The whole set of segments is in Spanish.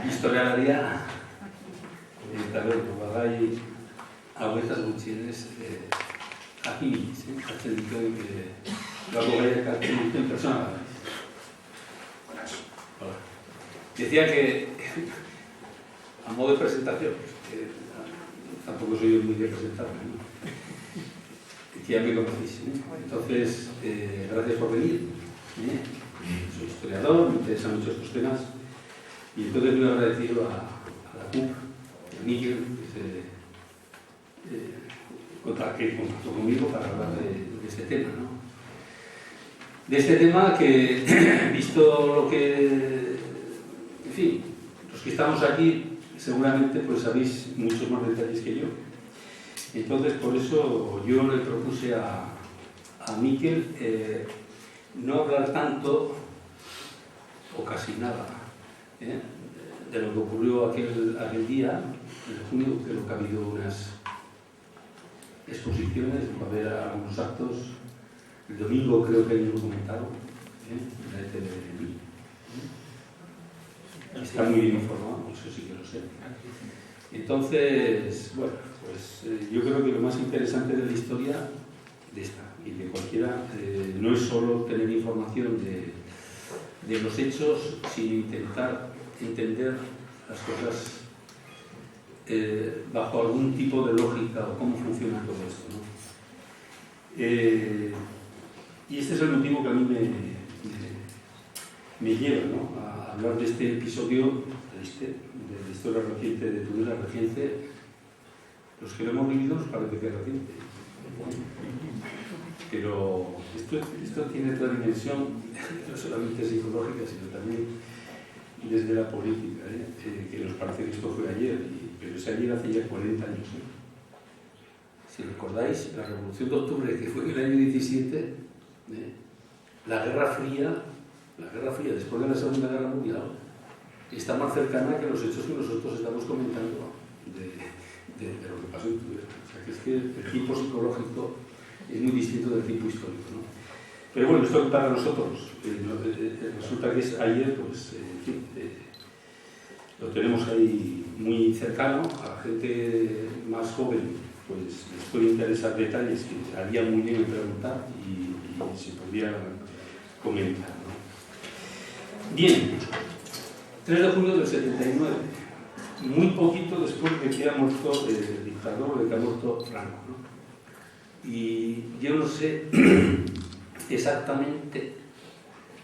historialaria eta bai hauetaz gutxienez jakiniz, hartzen dituen gako gaiak hartzen dituen persona bat. Decía que, a modo de presentación, tampoco soy yo muy de presentarme, ¿no? Que ya me conocéis, ¿no? Entonces, gracias por venir. Soy historiador, me interesan mucho estos temas, y entonces muy agradecido a la CUP, a Miguel, que contactó conmigo para hablar de este tema, ¿no? De este tema que, visto lo que, en fin, los que estamos aquí, seguramente pues sabéis muchos más detalles que yo. Entonces, por eso yo le propuse a Miquel no hablar tanto, o casi nada, de lo que ocurrió aquel día, en junio, creo que ha habido unas exposiciones, va a haber algunos actos. El domingo creo que hay un documental en la ETV. Está muy bien informado, eso sí que lo sé. Entonces, bueno, pues yo creo que lo más interesante de la historia de esta y de cualquiera no es solo tener información de los hechos, sino intentar entender las cosas bajo algún tipo de lógica o cómo funciona todo esto, ¿no? Y este es el motivo que a mí me lleva, ¿no?, a hablar de este episodio de la historia reciente de Tudela reciente. Los que lo hemos vivido nos parece que es reciente, pero esto tiene otra dimensión, no solamente psicológica, sino también desde la política, que nos parece que esto fue ayer, pero es ayer hace ya 40 años. Si recordáis, la Revolución de Octubre, que fue en el año 17, la Guerra Fría, después de la Segunda Guerra Mundial, está más cercana que los hechos que nosotros estamos comentando de lo que pasó en Tudela. O sea, que es que el tipo psicológico es muy distinto del tipo histórico, ¿no? Pero bueno, esto para nosotros resulta que es ayer, pues, en fin, lo tenemos ahí muy cercano. A la gente más joven pues les puede interesar detalles que haría muy bien en preguntar y se podría comentar, ¿no? Bien, 3 de junio del 79, muy poquito después de que ha muerto el dictador, de que ha muerto Franco, ¿no? Y yo no sé exactamente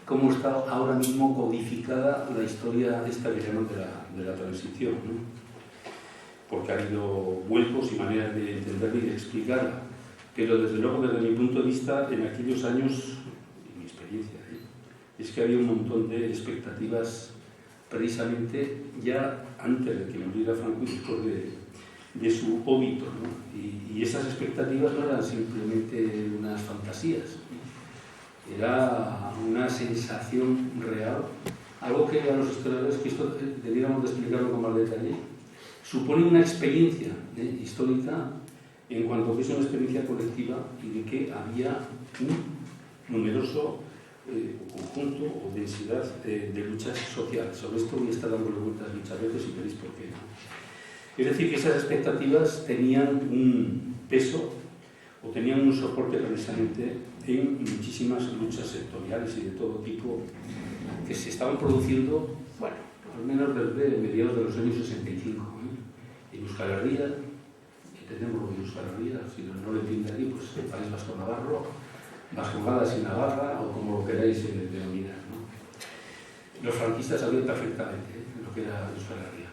cómo está ahora mismo codificada la historia esta que llaman de la transición, ¿no? Porque ha habido vuelcos y maneras de entenderla y de explicarla, pero desde luego desde mi punto de vista en aquellos años, y mi experiencia, es que había un montón de expectativas precisamente ya antes de que muriera Franco y después de su óbito, ¿no? Y esas expectativas no eran simplemente unas fantasías, era una sensación real, algo que a los historiadores, que esto debiéramos de explicarlo con más detalle, supone una experiencia histórica en cuanto a que es una experiencia colectiva y de que había un numeroso conjunto o densidad de luchas sociales. Sobre esto voy a estar dándole vueltas muchas veces y veréis por qué, ¿no? Es decir, que esas expectativas tenían un peso o tenían un soporte precisamente en muchísimas luchas sectoriales y de todo tipo que se estaban produciendo, bueno, al menos desde mediados de los años 65. En Euskal Herria, entendemos lo de Euskal Herria, si no lo entiende aquí, pues el País Vasco-Navarro, Vascongadas y Navarra, o como lo queráis denominar, ¿no? Los franquistas sabían perfectamente lo que era Euskal Herria.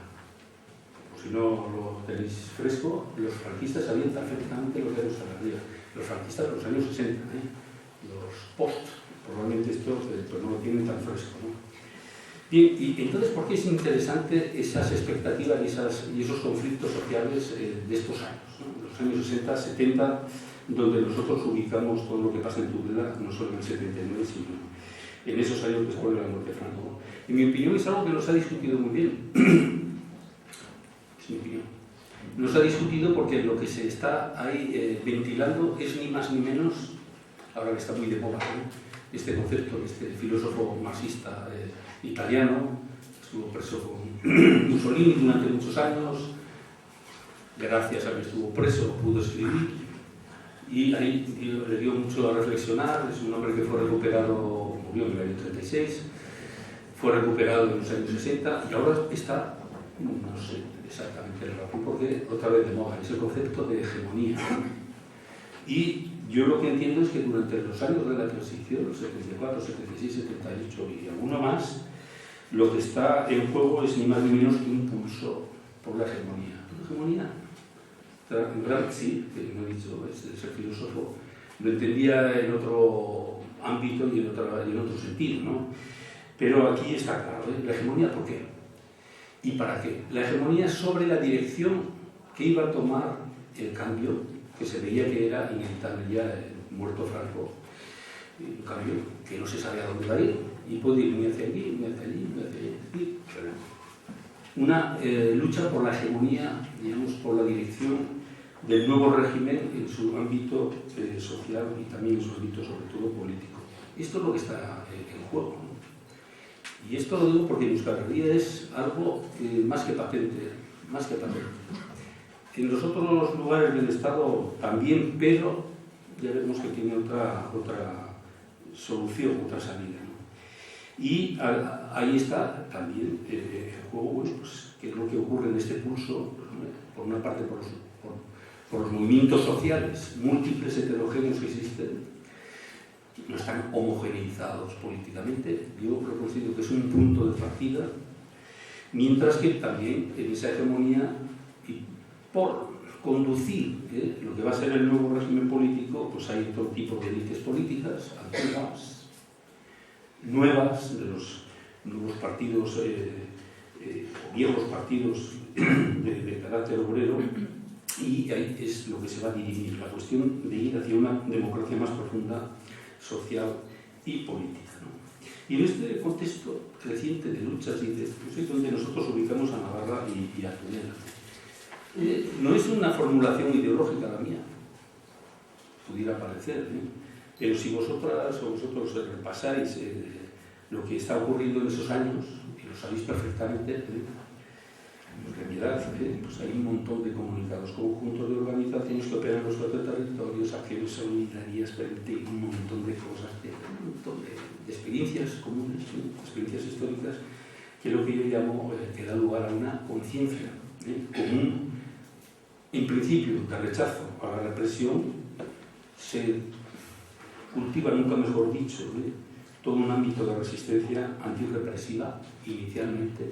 Pues si no lo tenéis fresco, los franquistas sabían perfectamente lo que era Euskal Herria. Los franquistas de los años 60, los post, probablemente esto pues no lo tienen tan fresco, ¿no? Bien, y entonces, ¿por qué es interesante esas expectativas y esos conflictos sociales de estos años, ¿no? Los años 60, 70, donde nosotros ubicamos todo lo que pasa en Tudela, no solo en el 79, sino en esos años después de la muerte de Franco. En mi opinión es algo que nos ha discutido muy bien. Es mi opinión. Nos ha discutido porque lo que se está ahí ventilando es ni más ni menos, ahora que está muy de moda, ¿no?, este concepto, este filósofo marxista italiano, estuvo preso con Mussolini durante muchos años. Gracias a que estuvo preso pudo escribir y ahí le dio mucho a reflexionar. Es un hombre que fue recuperado, murió en el año 36, fue recuperado en los años 60 y ahora está, no sé exactamente la razón, porque otra vez de moda, es el concepto de hegemonía. Y yo lo que entiendo es que durante los años de la transición, 74, 76, 78 y alguno más, lo que está en juego es ni más ni menos que un pulso por la hegemonía. ¿La hegemonía? Gramsci, que no he dicho, es el filósofo, lo entendía en otro ámbito y en otro sentido, ¿no? Pero aquí está claro, ¿eh? La hegemonía, ¿por qué? ¿Y para qué? La hegemonía sobre la dirección que iba a tomar el cambio, que se veía que era inevitable ya, muerto Franco, un cambio que no se sabe a dónde va a ir, y puede ir ni hacia aquí, ni hacia allí, ni hacia allí. Una lucha por la hegemonía, digamos, por la dirección del nuevo régimen en su ámbito social y también en su ámbito, sobre todo, político. Esto es lo que está en juego, ¿no? Y esto lo digo porque Euskal Herria es algo más que patente, más que patente. En los otros lugares del Estado también, pero ya vemos que tiene otra solución, otra salida, ¿no? Y ahí está también el juego, bueno, pues, que es lo que ocurre en este pulso, pues, por una parte por los movimientos sociales múltiples, heterogéneos que existen, no están homogeneizados políticamente. Yo considero que es un punto de partida, mientras que también en esa hegemonía, y por conducir lo que va a ser el nuevo régimen político, pues hay todo tipo de élites políticas, antiguas, nuevas, de los nuevos partidos, viejos partidos de carácter obrero, y ahí es lo que se va a dirimir, la cuestión de ir hacia una democracia más profunda, social y política, ¿no? Y en este contexto creciente de luchas y de es donde nosotros ubicamos a Navarra y a Tudela. No es una formulación ideológica la mía, pudiera parecer, ¿eh? Pero si vosotras o vosotros repasáis lo que está ocurriendo en esos años, y lo sabéis perfectamente, en realidad pues hay un montón de comunicados conjuntos de organizaciones que operan en los cuatro territorios, acciones solidarias, un montón de cosas, un montón de experiencias comunes, experiencias históricas, que es lo que yo llamo que da lugar a una conciencia común, en principio, de rechazo a la represión. Se cultiva, nunca mejor dicho, todo un ámbito de resistencia antirrepresiva inicialmente,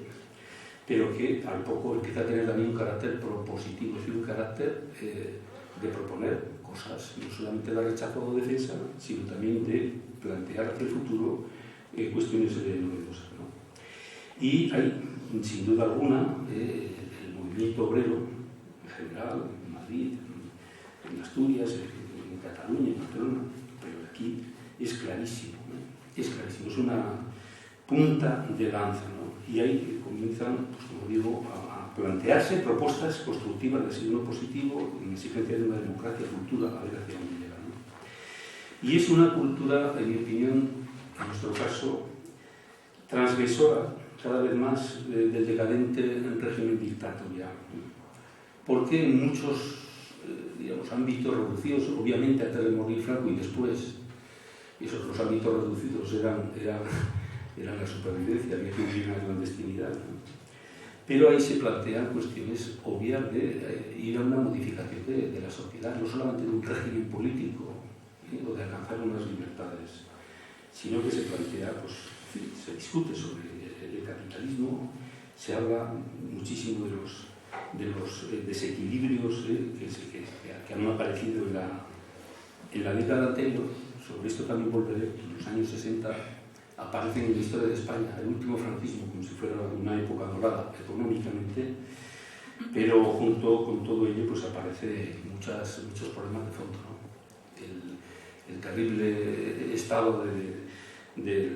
pero que al poco empieza a tener también un carácter propositivo, es decir, un carácter de proponer cosas, no solamente de rechazo o defensa, sino también de plantear hacia el futuro cuestiones novedosas, ¿no? Y hay, sin duda alguna, el movimiento obrero en general, en Madrid, en Asturias, en Cataluña, en Barcelona, pero aquí es clarísimo, ¿no? Es clarísimo, es una punta de lanza, ¿no? Y ahí comienzan, pues, como digo, a plantearse propuestas constructivas de signo positivo en exigencia de una democracia, cultura, a ver hacia dónde llega, ¿no? Y es una cultura, en mi opinión, en nuestro caso, transgresora cada vez más del decadente régimen dictatorial, ¿no? Porque en muchos digamos, ámbitos reducidos, obviamente antes de morir Franco y después, esos los ámbitos reducidos eran la supervivencia, había que vivir en la clandestinidad, ¿no? Pero ahí se plantean cuestiones obvias de ir a una modificación de la sociedad, no solamente de un régimen político o de alcanzar unas libertades, sino que se plantea, pues, se discute sobre el capitalismo, se habla muchísimo de los desequilibrios que han aparecido en la década anterior. Sobre esto también volveré. En los años 60 aparecen en la historia de España el último franquismo, como si fuera una época dorada económicamente, pero junto con todo ello pues aparecen muchos problemas de fondo, ¿no? El terrible estado de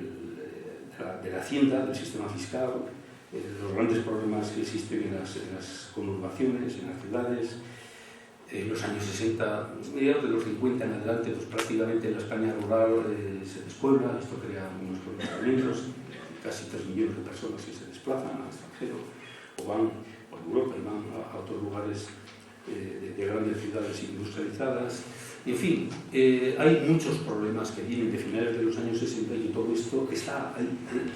la hacienda, del sistema fiscal, los grandes problemas que existen en las conurbaciones, en las ciudades. En los años 60, mediados de los 50 en adelante, pues prácticamente la España rural se despuebla, esto crea unos problemas tremendos, casi 3 millones de personas que se despueblan. desplazan al extranjero o van por Europa y van a otros lugares de grandes ciudades industrializadas. En fin, hay muchos problemas que vienen de finales de los años 60 y todo esto está ahí,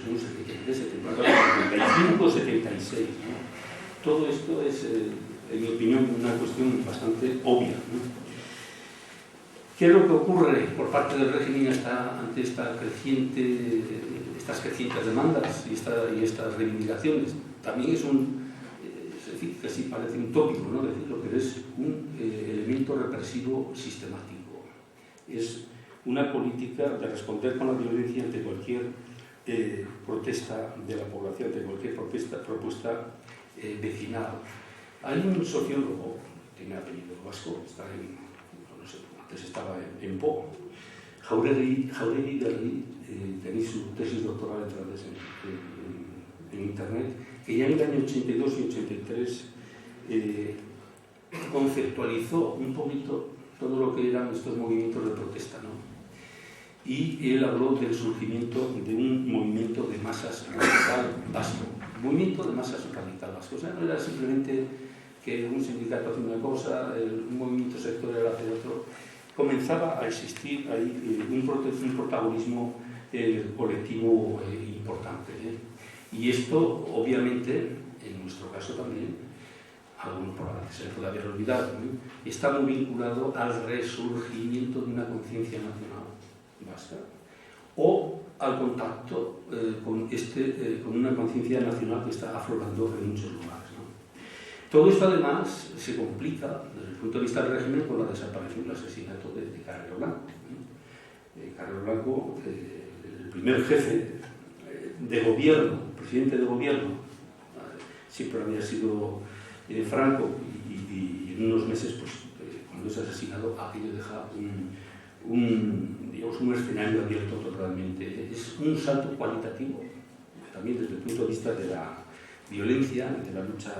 son 73, 75, 76. ¿no? Todo esto es, en mi opinión, una cuestión bastante obvia, ¿no? ¿Qué es lo que ocurre por parte del régimen ante estas crecientes demandas y estas reivindicaciones? También es decir, que sí parece un tópico, ¿no? Decirlo, pero es un elemento represivo sistemático. Es una política de responder con la violencia ante cualquier protesta de la población, ante cualquier propuesta vecinal. Hay un sociólogo, tiene apellido vasco, está antes estaba en Po, Jauregui Garri, tenéis su tesis doctoral en internet, que ya en el año 82 y 83 conceptualizó un poquito todo lo que eran estos movimientos de protesta, ¿no? Y él habló del surgimiento de un movimiento de masas radical vasco. Movimiento de masas radical vasco. O sea, no era simplemente que un sindicato hace una cosa, un movimiento sectorial hace otro. Comenzaba a existir ahí un protagonismo colectivo importante. Y esto, obviamente, en nuestro caso también, algunos probablemente se les puede haber olvidado, ¿no? Está muy vinculado al resurgimiento de una conciencia nacional vasca o al contacto con una conciencia nacional que está aflorando en muchos lugares, ¿no? Todo esto además se complica desde el punto de vista del régimen con la desaparición y el asesinato de Carrero Blanco. Carrero Blanco, el primer jefe de gobierno, presidente de gobierno, siempre había sido Franco y en unos meses, pues, cuando es asesinado, aquello deja un escenario abierto totalmente. Es un salto cualitativo, también desde el punto de vista de la violencia, de la lucha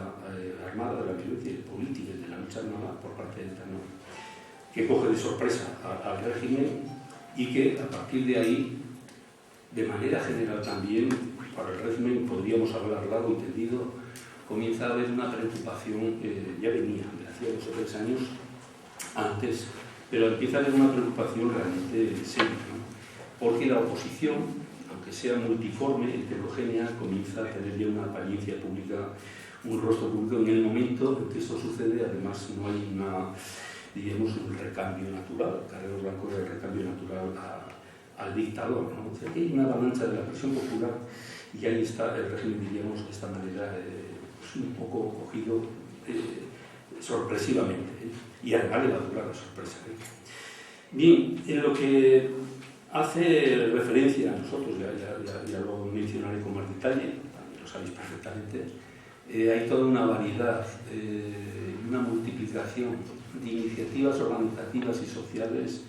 armada, de la violencia política, de la lucha armada por parte de ETA, ¿no? Que coge de sorpresa al régimen y que a partir de ahí, de manera general también, para el régimen, podríamos hablar largo y tendido, comienza a haber una preocupación, ya venía, de hacía 2 o 3 años antes, pero empieza a haber una preocupación realmente seria, ¿no? Porque la oposición, aunque sea multiforme, heterogénea, comienza a tener ya una apariencia pública, un rostro público. En el momento en que esto sucede, además, no hay un recambio natural. Carrero Blanco era el recambio natural al dictador, ¿no? O sea, hay una avalancha de la presión popular y ahí está el régimen, diríamos, de esta manera, pues un poco cogido sorpresivamente, y además le va a durar la sorpresa. Bien, en lo que hace referencia a nosotros, ya lo mencionaré con más detalle, también lo sabéis perfectamente, hay toda una variedad, una multiplicación de iniciativas organizativas y sociales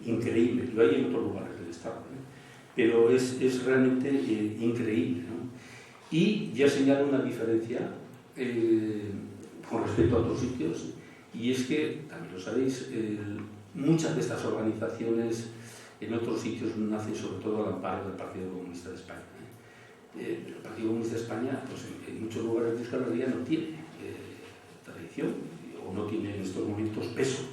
increíbles. Lo hay en otros lugares del Estado, pero es realmente increíble, ¿no? Y ya señalo una diferencia con respecto a otros sitios, y es que, también lo sabéis, muchas de estas organizaciones en otros sitios nacen sobre todo al amparo del Partido Comunista de España. El Partido Comunista de España, pues en muchos lugares de Euskal Herria no tiene tradición, o no tiene en estos momentos peso,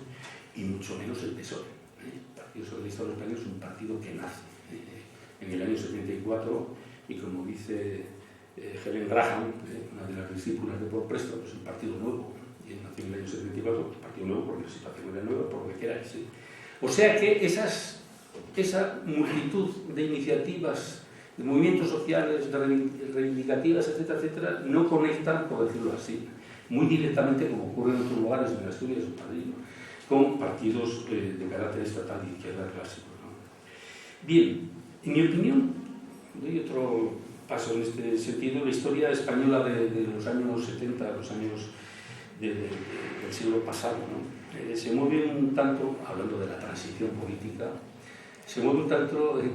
y mucho menos el PSOE. El Partido Socialista Obrero Español es un partido que nace en el año 74, y como dice Helen Graham, una de las discípulas de Paul Preston, es un partido nuevo, y nació en el año 74, un partido nuevo porque la situación era nueva, por lo que queráis, ¿sí? O sea que esa multitud de iniciativas, de movimientos sociales, de reivindicativas, etcétera, etcétera, no conectan, por decirlo así, muy directamente, como ocurre en otros lugares de la historia de su país, ¿no?, con partidos de carácter estatal de izquierda clásicos, ¿no? Bien, en mi opinión, doy otro paso en este sentido. La historia española de los años 70, los años del siglo pasado, ¿no?, se mueve un tanto, hablando de la transición política, se mueve un tanto, en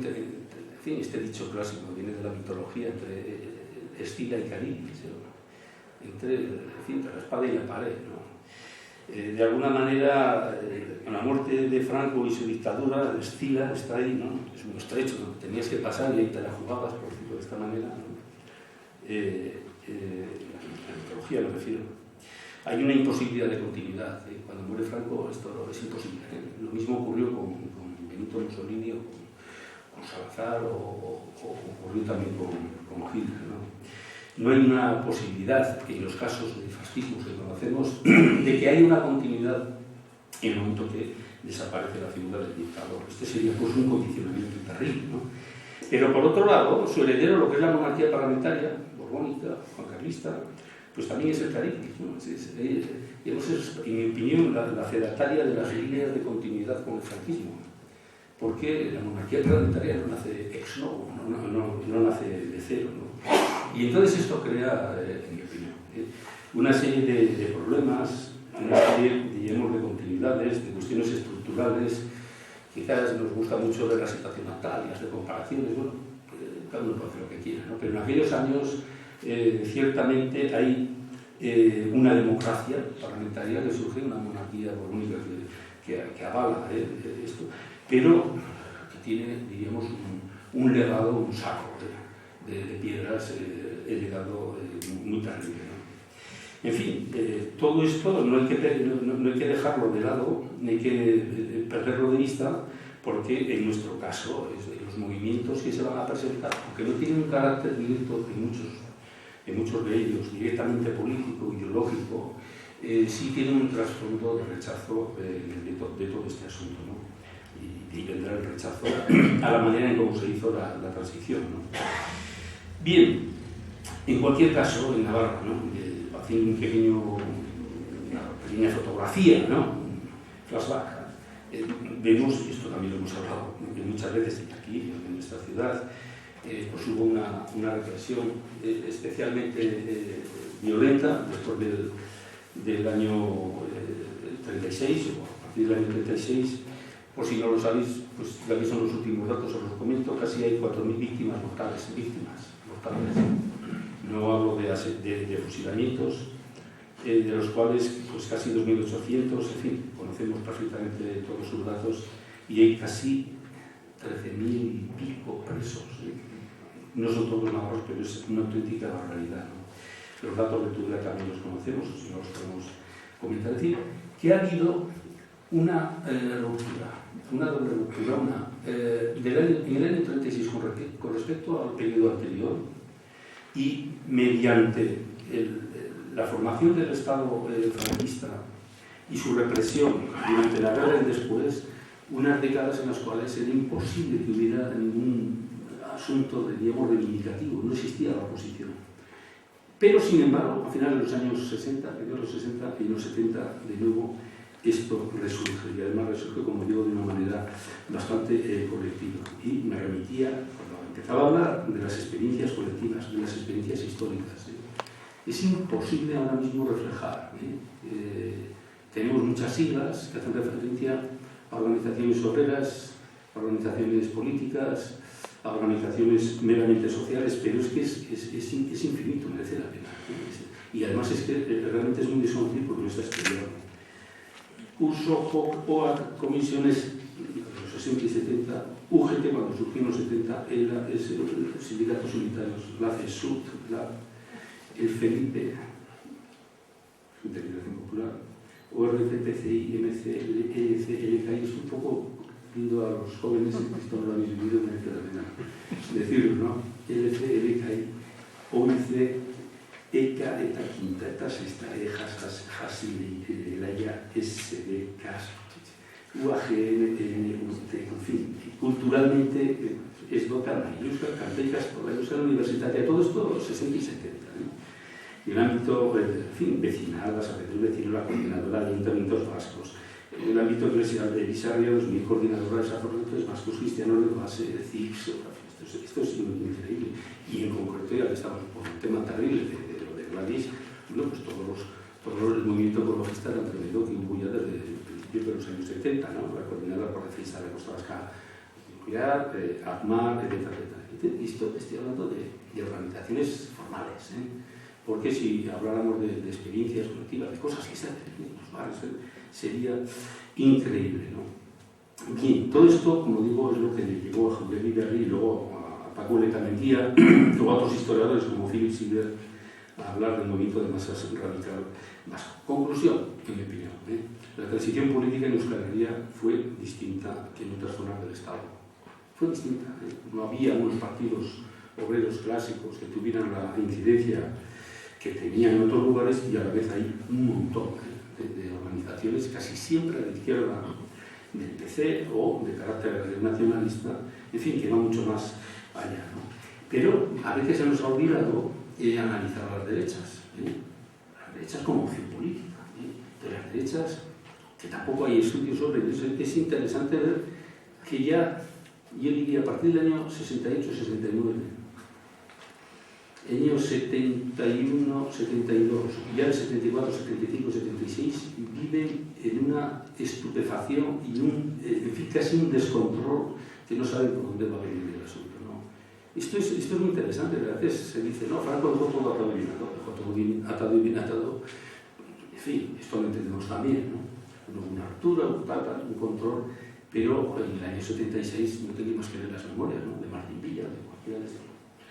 fin, este dicho clásico viene de la mitología, entre Escila y Carín, entre la espada y la pared, ¿no? De alguna manera, con la muerte de Franco y su dictadura, Escila está ahí, ¿no? Es un estrecho, ¿no?, tenías que pasar y ahí te la jugabas, por decirlo de esta manera, ¿no? la mitología me refiero, hay una imposibilidad de continuidad. Cuando muere Franco esto es imposible. Lo mismo ocurrió con Benito Mussolini o con Salazar o ocurrió también con Hitler, ¿no? Hay una posibilidad, en los casos de fascismo que conocemos, de que haya una continuidad en el momento que desaparece la figura del dictador. Este sería pues un condicionamiento terrible, ¿no? Pero por otro lado, su heredero, lo que es la monarquía parlamentaria, borbónica, juancarlista, pues también es el carácter, ¿no? Es, en mi opinión, la fedataria de las líneas de continuidad con el franquismo. Porque la monarquía parlamentaria no nace ex novo, no nace de cero, ¿no? Y entonces esto crea, en mi opinión, una serie de problemas, una serie, digamos, de continuidades, de cuestiones estructurales. Quizás nos gusta mucho ver la situación actual y las de comparaciones, bueno, cada uno puede hacer lo que quiera, ¿no? Pero en aquellos años, ciertamente hay una democracia parlamentaria que surge, una monarquía borbónica que avala esto, pero que tiene, diríamos, un legado, un saco de piedras heredado muy terrible, ¿no? En fin, todo esto no hay que dejarlo de lado, no hay que perderlo de vista, porque en nuestro caso los movimientos que se van a presentar, aunque no tienen un carácter directo en muchos de ellos, directamente político, ideológico, sí tienen un trasfondo de rechazo de todo este asunto, ¿no? Y vendrá el rechazo a la manera en cómo se hizo la transición, ¿no? Bien, en cualquier caso, en Navarra, ¿no? Haciendo una pequeña fotografía, ¿no? Un flashback, vemos, y esto también lo hemos hablado muchas veces aquí, en nuestra ciudad, pues hubo una represión especialmente violenta después del año 36, o a partir del año 36. Por si no lo sabéis, pues aquí son los últimos datos, os los comento, casi hay 4.000 víctimas mortales. No hablo de fusilamientos, de los cuales pues casi 2.800, en fin, conocemos perfectamente todos sus datos, y hay casi 13.000 y pico presos. No son todos navarros, pero es una auténtica barbaridad, ¿no? Los datos de Tudela también los conocemos, si no los podemos comentar. Es decir, que ha habido una ruptura, una doble ruptura, en el año 36 con respecto al periodo anterior, y mediante la formación del Estado franquista y su represión durante la guerra y después, unas décadas en las cuales era imposible que hubiera ningún asunto, digamos, reivindicativo, no existía la oposición. Pero, sin embargo, a finales de los años 60, mediados de los 60 y los 70, de nuevo, esto resurge, y además resurge, como digo, de una manera bastante colectiva. Y me remitía, cuando empezaba a hablar de las experiencias colectivas, de las experiencias históricas, es imposible ahora mismo reflejar. Tenemos muchas siglas que hacen referencia a organizaciones obreras, a organizaciones políticas, a organizaciones meramente sociales, pero es que es infinito, merece la pena. Y además es que realmente es muy desconocido porque no está estudiado. Curso, POC, OAC, comisiones de los 60 y 70, UGT cuando surgió en los 70, es los sindicatos unitarios, la CESUT, el FELIPE, Integración Popular, ORCPCI, MC, ELC, LKI, es un poco pidiendo a los jóvenes, si esto no lo habéis vivido, merece la pena decirlo, ¿no? ELC, LKI, OIC, ECA, ETA, Quinta, ETA, Sexta, EJAS, JASIL, LAIA, SD, CAS, UAGN, UT, en fin, culturalmente es dotada y Euskal Cantecas por la Euskal Universitaria, todo esto 60 y 70. Y el ámbito, en fin, vecinal, la Asociación Vecina, la Coordinadora de Ayuntamientos Vascos, el ámbito eclesial de Visarria, 2000 Coordinadora de Sacerdotes Vascos Cristianos de Base, CIX, esto es increíble. Y en concreto, ya que estamos por un tema terrible de lo de Gladys, bueno, pues todo el movimiento ecologista que han tenido que hubo ya desde el principio de los años 70, ¿no? La Coordinadora por Defensa de la Costa Vasca Nuclear, ACMAR, etcétera. Estoy hablando de organizaciones formales, porque si habláramos de experiencias colectivas, de cosas que se hacen en los barrios, sería increíble, ¿no? Bien, todo esto, como digo, es lo que le llegó a Jauregui Berri y luego a Paco Letamenguía o a otros historiadores como Philip Sidler a hablar del movimiento de masas radical vasco. Conclusión, en mi opinión, la transición política en Euskal Herria fue distinta que en otras zonas del Estado. Fue distinta. No había unos partidos obreros clásicos que tuvieran la incidencia que tenían en otros lugares, y a la vez hay un montón de organizaciones, casi siempre a la izquierda, del PC o de carácter nacionalista, en fin, que va mucho más allá, ¿no? Pero a veces se nos ha olvidado analizar a las derechas, las derechas como opción política, de las derechas, que tampoco hay estudios sobre eso. Es interesante ver que ya, yo diría, a partir del año 68-69, el año 71, 72, ya el 74, 75, 76, viven en una estupefacción y en fin, casi un descontrol que no saben por dónde va a venir el asunto, ¿no? Esto es muy interesante. A veces se dice, no, Franco dejó todo atado y bien atado, dejó todo bien atado y bien atado. En fin, esto lo entendemos también, ¿no? Una ruptura, un control, pero en el año 76 no teníamos que ver las memorias, ¿no?, de Martín Villa, de cualquiera de estos.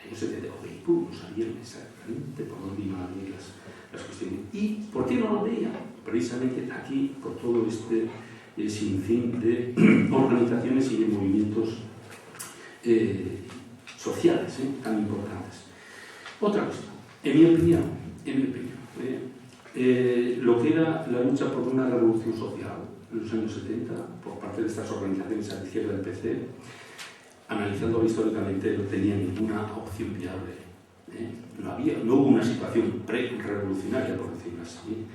En el año 70, o de Ipú, no sabían exactamente por dónde iban a venir las cuestiones. ¿Y por qué no lo veían? Precisamente aquí, por todo este sinfín de organizaciones y de movimientos sociales tan importantes. Otra cosa, en mi opinión, lo que era la lucha por una revolución social en los años 70 por parte de estas organizaciones a la izquierda del PC, analizándolo históricamente, no tenía ninguna opción viable. No hubo una situación pre-revolucionaria, por decirlo así.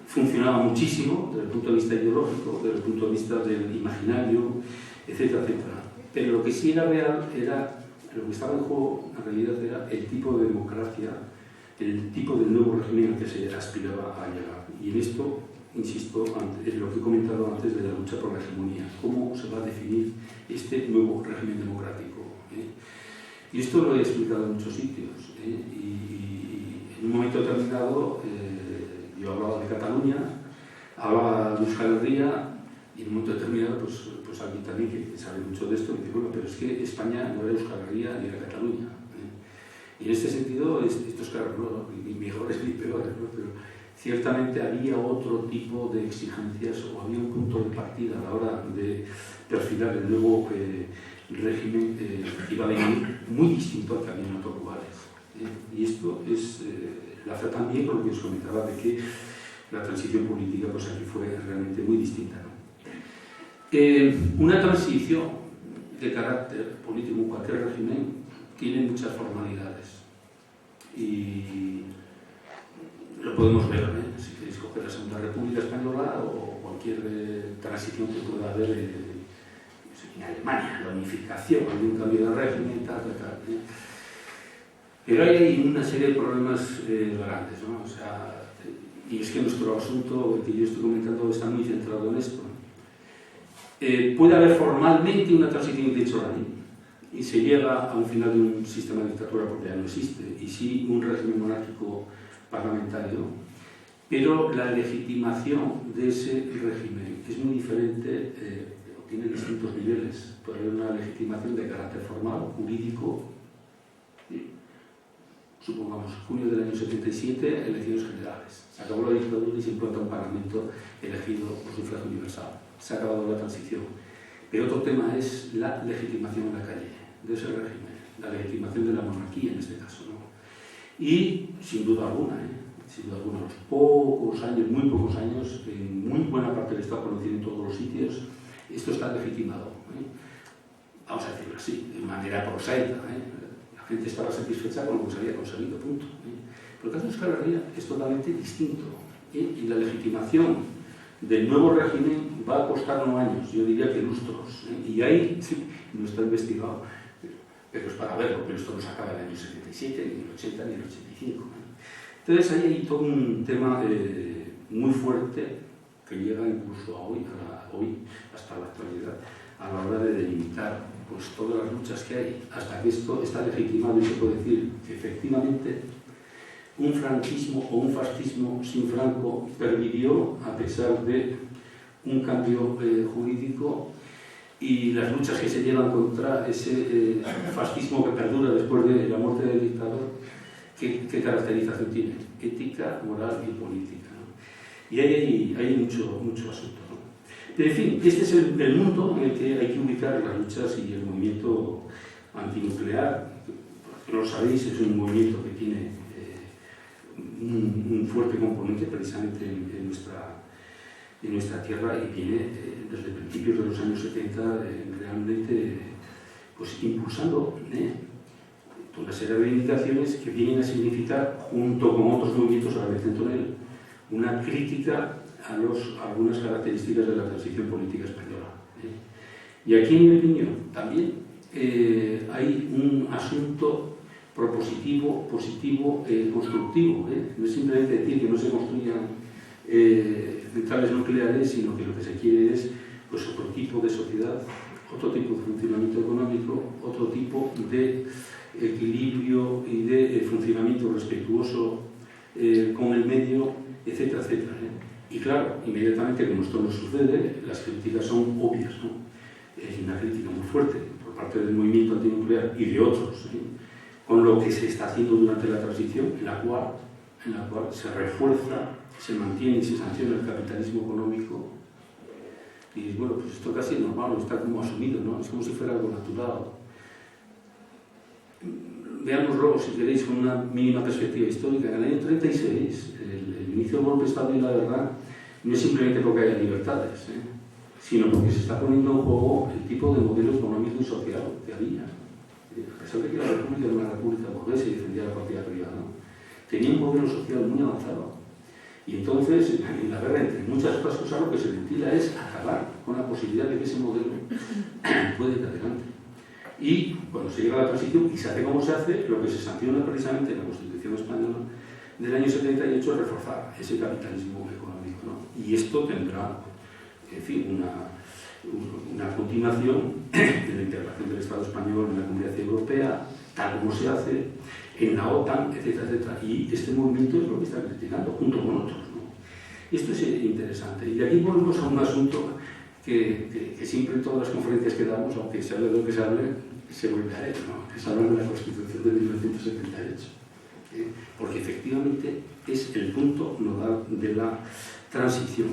Funcionaba muchísimo desde el punto de vista ideológico, desde el punto de vista del imaginario, etcétera, etcétera. Pero lo que sí era real era, lo que estaba en juego, en realidad, era el tipo de democracia, el tipo de nuevo régimen al que se aspiraba a llegar. Y en esto, insisto, en lo que he comentado antes de la lucha por la hegemonía, cómo se va a definir este nuevo régimen democrático. Y esto lo he explicado en muchos sitios. Y en un momento determinado, yo hablaba de Cataluña, hablaba de Euskal Herria, y en un momento determinado, pues alguien también que sabe mucho de esto me dice, bueno, pero es que España no era Euskal Herria ni era Cataluña. Y en este sentido, esto es claro, ¿no?, ni mejores ni peores, ¿no?, pero ciertamente había otro tipo de exigencias, o había un punto de partida a la hora de perfilar el nuevo régimen que iba a venir muy distinto al que había en otros lugares. Y esto es enlaza también con lo que os comentaba de que la transición política pues aquí fue realmente muy distinta, ¿no? Una transición de carácter político en cualquier régimen tiene muchas formalidades y lo podemos ver, si queréis coger la Segunda República Española o cualquier transición que pueda haber en Alemania, la unificación, algún cambio de régimen, tal. Pero hay una serie de problemas grandes, ¿no? O sea, y es que nuestro asunto, el que yo estoy comentando, está muy centrado en esto, ¿no? Puede haber formalmente una transición de hecho la ley y se llega a un final de un sistema de dictadura porque ya no existe, y sí un régimen monárquico parlamentario, pero la legitimación de ese régimen es muy diferente, tiene distintos niveles. Puede haber una legitimación de carácter formal, jurídico. Supongamos, junio del año 77, elecciones generales. Se acabó la dictadura y se implanta un parlamento elegido por sufragio universal. Se ha acabado la transición. Pero otro tema es la legitimación en la calle de ese régimen, la legitimación de la monarquía en este caso, ¿no? Y, sin duda alguna, los pocos años, muy pocos años, en muy buena parte del Estado conocido en todos los sitios, esto está legitimado. Vamos a decirlo así, de manera prosaica. La gente estaba satisfecha con lo que se había conseguido, punto. Pero el caso de Euskal Herria es totalmente distinto. Y la legitimación del nuevo régimen va a costar no años, yo diría que lustros. Y ahí no está investigado, pero es para verlo, pero esto no se acaba en el año 77, ni en el 80, ni en el 85. Entonces ahí hay todo un tema muy fuerte que llega incluso a hoy, hasta la actualidad, a la hora de delimitar pues todas las luchas que hay, hasta que esto está legitimado y se puede decir que efectivamente un franquismo o un fascismo sin Franco pervivió a pesar de un cambio jurídico y las luchas que se llevan contra ese fascismo que perdura después de la muerte del dictador, ¿qué caracterización tiene? Ética, moral y política, ¿no? Y hay mucho asunto, ¿no? En fin, este es el mundo en el que hay que ubicar las luchas y el movimiento antinuclear. No lo sabéis, es un movimiento que tiene un fuerte componente precisamente en nuestra tierra y viene desde principios de los años 70 realmente pues, impulsando toda una serie de reivindicaciones que vienen a significar, junto con otros movimientos a la vez en él, una crítica a algunas características de la transición política española. Y aquí, en mi opinión, también hay un asunto propositivo, positivo, constructivo. No es simplemente decir que no se construyan centrales nucleares, sino que lo que se quiere es pues, otro tipo de sociedad, otro tipo de funcionamiento económico, otro tipo de equilibrio y de funcionamiento respetuoso con el medio, etcétera, etcétera. Y claro, inmediatamente como esto nos sucede, las críticas son obvias, ¿no? Hay una crítica muy fuerte por parte del movimiento antinuclear y de otros, con lo que se está haciendo durante la transición, en la cual se refuerza, se mantiene y se sanciona el capitalismo económico. Y bueno, pues esto casi es normal, está como asumido, ¿no? Es como si fuera algo natural. Veámoslo, si queréis, con una mínima perspectiva histórica. En el año 36, el inicio del golpe de Estado y la guerra no es simplemente porque haya libertades, sino porque se está poniendo en juego el tipo de modelo económico y social que había. A pesar de que la República era una república burguesa y defendía la propiedad privada, ¿no? Tenía un modelo social muy avanzado. Y entonces, en la guerra, entre muchas otras cosas, lo que se ventila es acabar con la posibilidad de que ese modelo pueda ir adelante. Y cuando se llega a la transición, y se hace como se hace, lo que se sanciona precisamente en la Constitución española del año 78 es reforzar ese capitalismo económico, ¿no? Y esto tendrá, en fin, una continuación en la integración del Estado español en la Comunidad Europea, tal como se hace, en la OTAN, etcétera, etcétera. Y este movimiento es lo que está criticando, junto con otros, ¿no? Esto es interesante. Y de aquí volvemos a un asunto que siempre en todas las conferencias que damos, aunque se hable de lo que se hable, se vuelve a él, ¿no? Que se habla de la Constitución de 1978. Porque efectivamente es el punto nodal de la transición.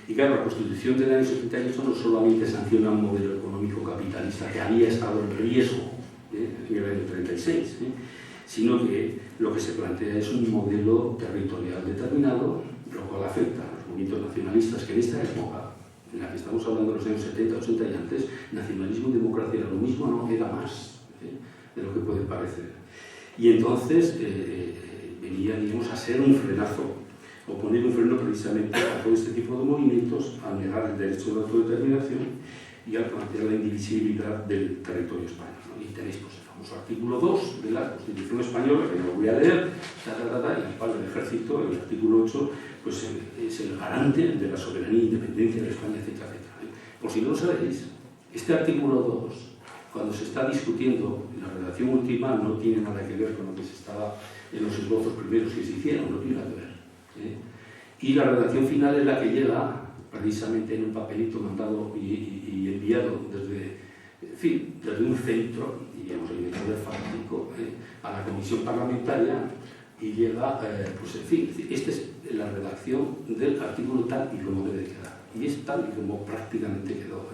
Y claro, la Constitución del año 78 no solamente sanciona un modelo económico capitalista que había estado en riesgo en el año 36, sino que lo que se plantea es un modelo territorial determinado, lo cual afecta a los movimientos nacionalistas que en esta época, en la que estamos hablando de los años 70, 80 y antes, nacionalismo y democracia era lo mismo, no era más de lo que puede parecer. Y entonces venía, digamos, a ser un frenazo, o poner un freno precisamente a todo este tipo de movimientos, a negar el derecho de autodeterminación y a plantear la indivisibilidad del territorio español, ¿no? Y tenéis pues, el famoso artículo 2 de la Constitución española, que no voy a leer, en el cual el ejército, el artículo 8, pues, es el garante de la soberanía e independencia de España, etcétera, etcétera. Por si no lo sabéis, este artículo 2, cuando se está discutiendo, la redacción última no tiene nada que ver con lo que se estaba en los esbozos primeros que se hicieron, no tiene nada que ver. Y la redacción final es la que llega precisamente en un papelito mandado y enviado desde un centro, digamos, el poder fáctico, a la comisión parlamentaria y llega, pues en fin, esta es la redacción del artículo tal y como debe quedar. Y es tal y como prácticamente quedó,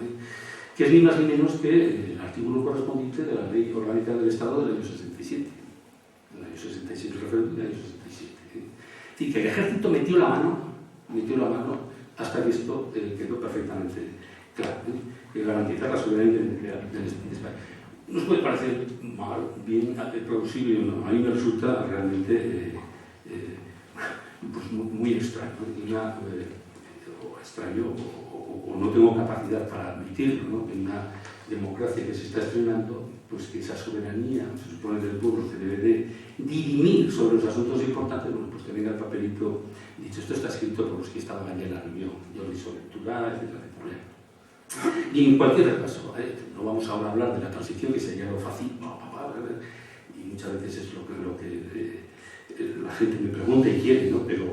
que es ni más ni menos que el artículo correspondiente de la Ley Orgánica del Estado del año 67. El año 66, el referéndum del año 67. Es decir, que el ejército metió la mano hasta que esto quedó perfectamente claro, que garantizar la soberanía de España. Nos puede parecer mal, bien, plausible o no. A mí me resulta realmente pues muy extraño, o no tengo capacidad para admitirlo, ¿no? En una democracia que se está estrenando, pues que esa soberanía, se supone del pueblo, que debe de dirimir sobre los asuntos importantes, bueno, pues que venga el papelito, dicho, esto está escrito por los que estaban allí en la reunión, yo lo hice lectura, etcétera, etcétera. Y en cualquier caso, no vamos ahora a hablar de la transición, que sería lo fácil, y muchas veces es lo que la gente me pregunta y quiere, ¿no? Pero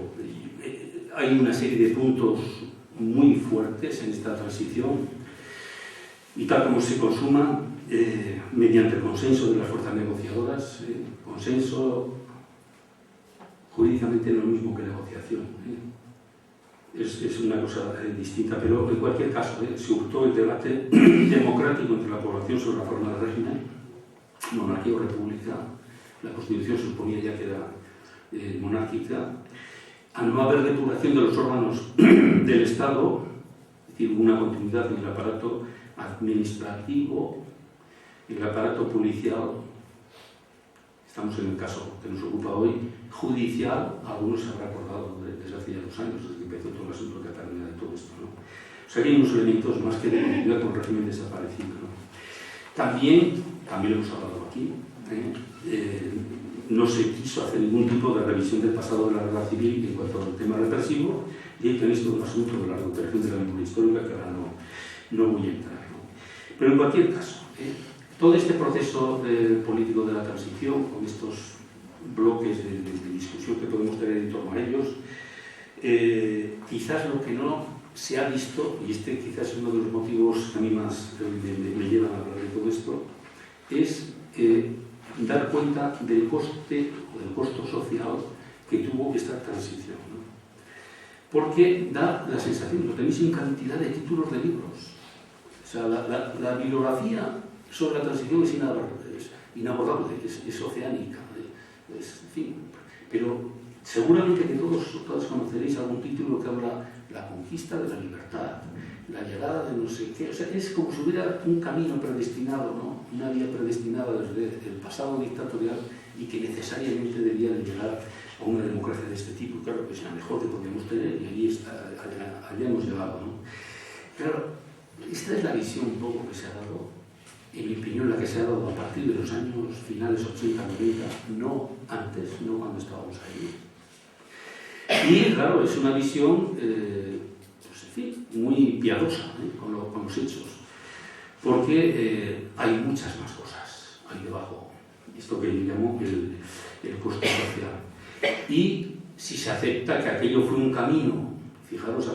hay una serie de puntos muy fuertes en esta transición y tal como se consuman mediante el consenso de las fuerzas negociadoras, consenso jurídicamente no es lo mismo que negociación. Es una cosa distinta, pero en cualquier caso se hurtó el debate democrático entre la población sobre la forma de régimen, monarquía o república. La Constitución suponía ya que era monárquica. Al no haber depuración de los órganos del Estado, es decir, una continuidad en el aparato administrativo, en el aparato policial, estamos en el caso que nos ocupa hoy, judicial, algunos se habrá acordado desde hace ya 2 años, desde que empezó todo el asunto de Cataluña de todo esto, ¿no? O sea, hay unos elementos más que de continuidad con el régimen desaparecido, ¿no? También lo hemos hablado aquí, no se quiso hacer ningún tipo de revisión del pasado de la guerra civil en cuanto al tema represivo, y ahí tenéis todo el asunto de la recuperación de la memoria histórica, que ahora no voy a entrar, ¿no? Pero en cualquier caso, todo este proceso político de la transición, con estos bloques de discusión que podemos tener en torno a ellos, quizás lo que no se ha visto, y este quizás es uno de los motivos que a mí más me llevan a hablar de todo esto, es dar cuenta del coste o del costo social que tuvo esta transición, ¿no? Porque da la sensación, lo tenéis en cantidad de títulos de libros. O sea, la bibliografía sobre la transición es inabordable, es oceánica, en fin, pero seguramente que todos conoceréis algún título que habla la conquista de la libertad, la llegada de no sé qué. O sea, es como si hubiera un camino predestinado, ¿no? Una vía predestinada desde el pasado dictatorial y que necesariamente debía de llegar a una democracia de este tipo. Claro que es la mejor que podíamos tener y allá hemos llegado, ¿no? Claro, esta es la visión un poco que se ha dado, en mi opinión, la que se ha dado a partir de los años finales 80-90, no antes, no cuando estábamos ahí. Y claro, es una visión, pues en fin, muy piadosa, con los hechos, porque hay muchas más cosas ahí debajo, esto que yo llamo el costo social. Y si se acepta que aquello fue un camino, fijaros,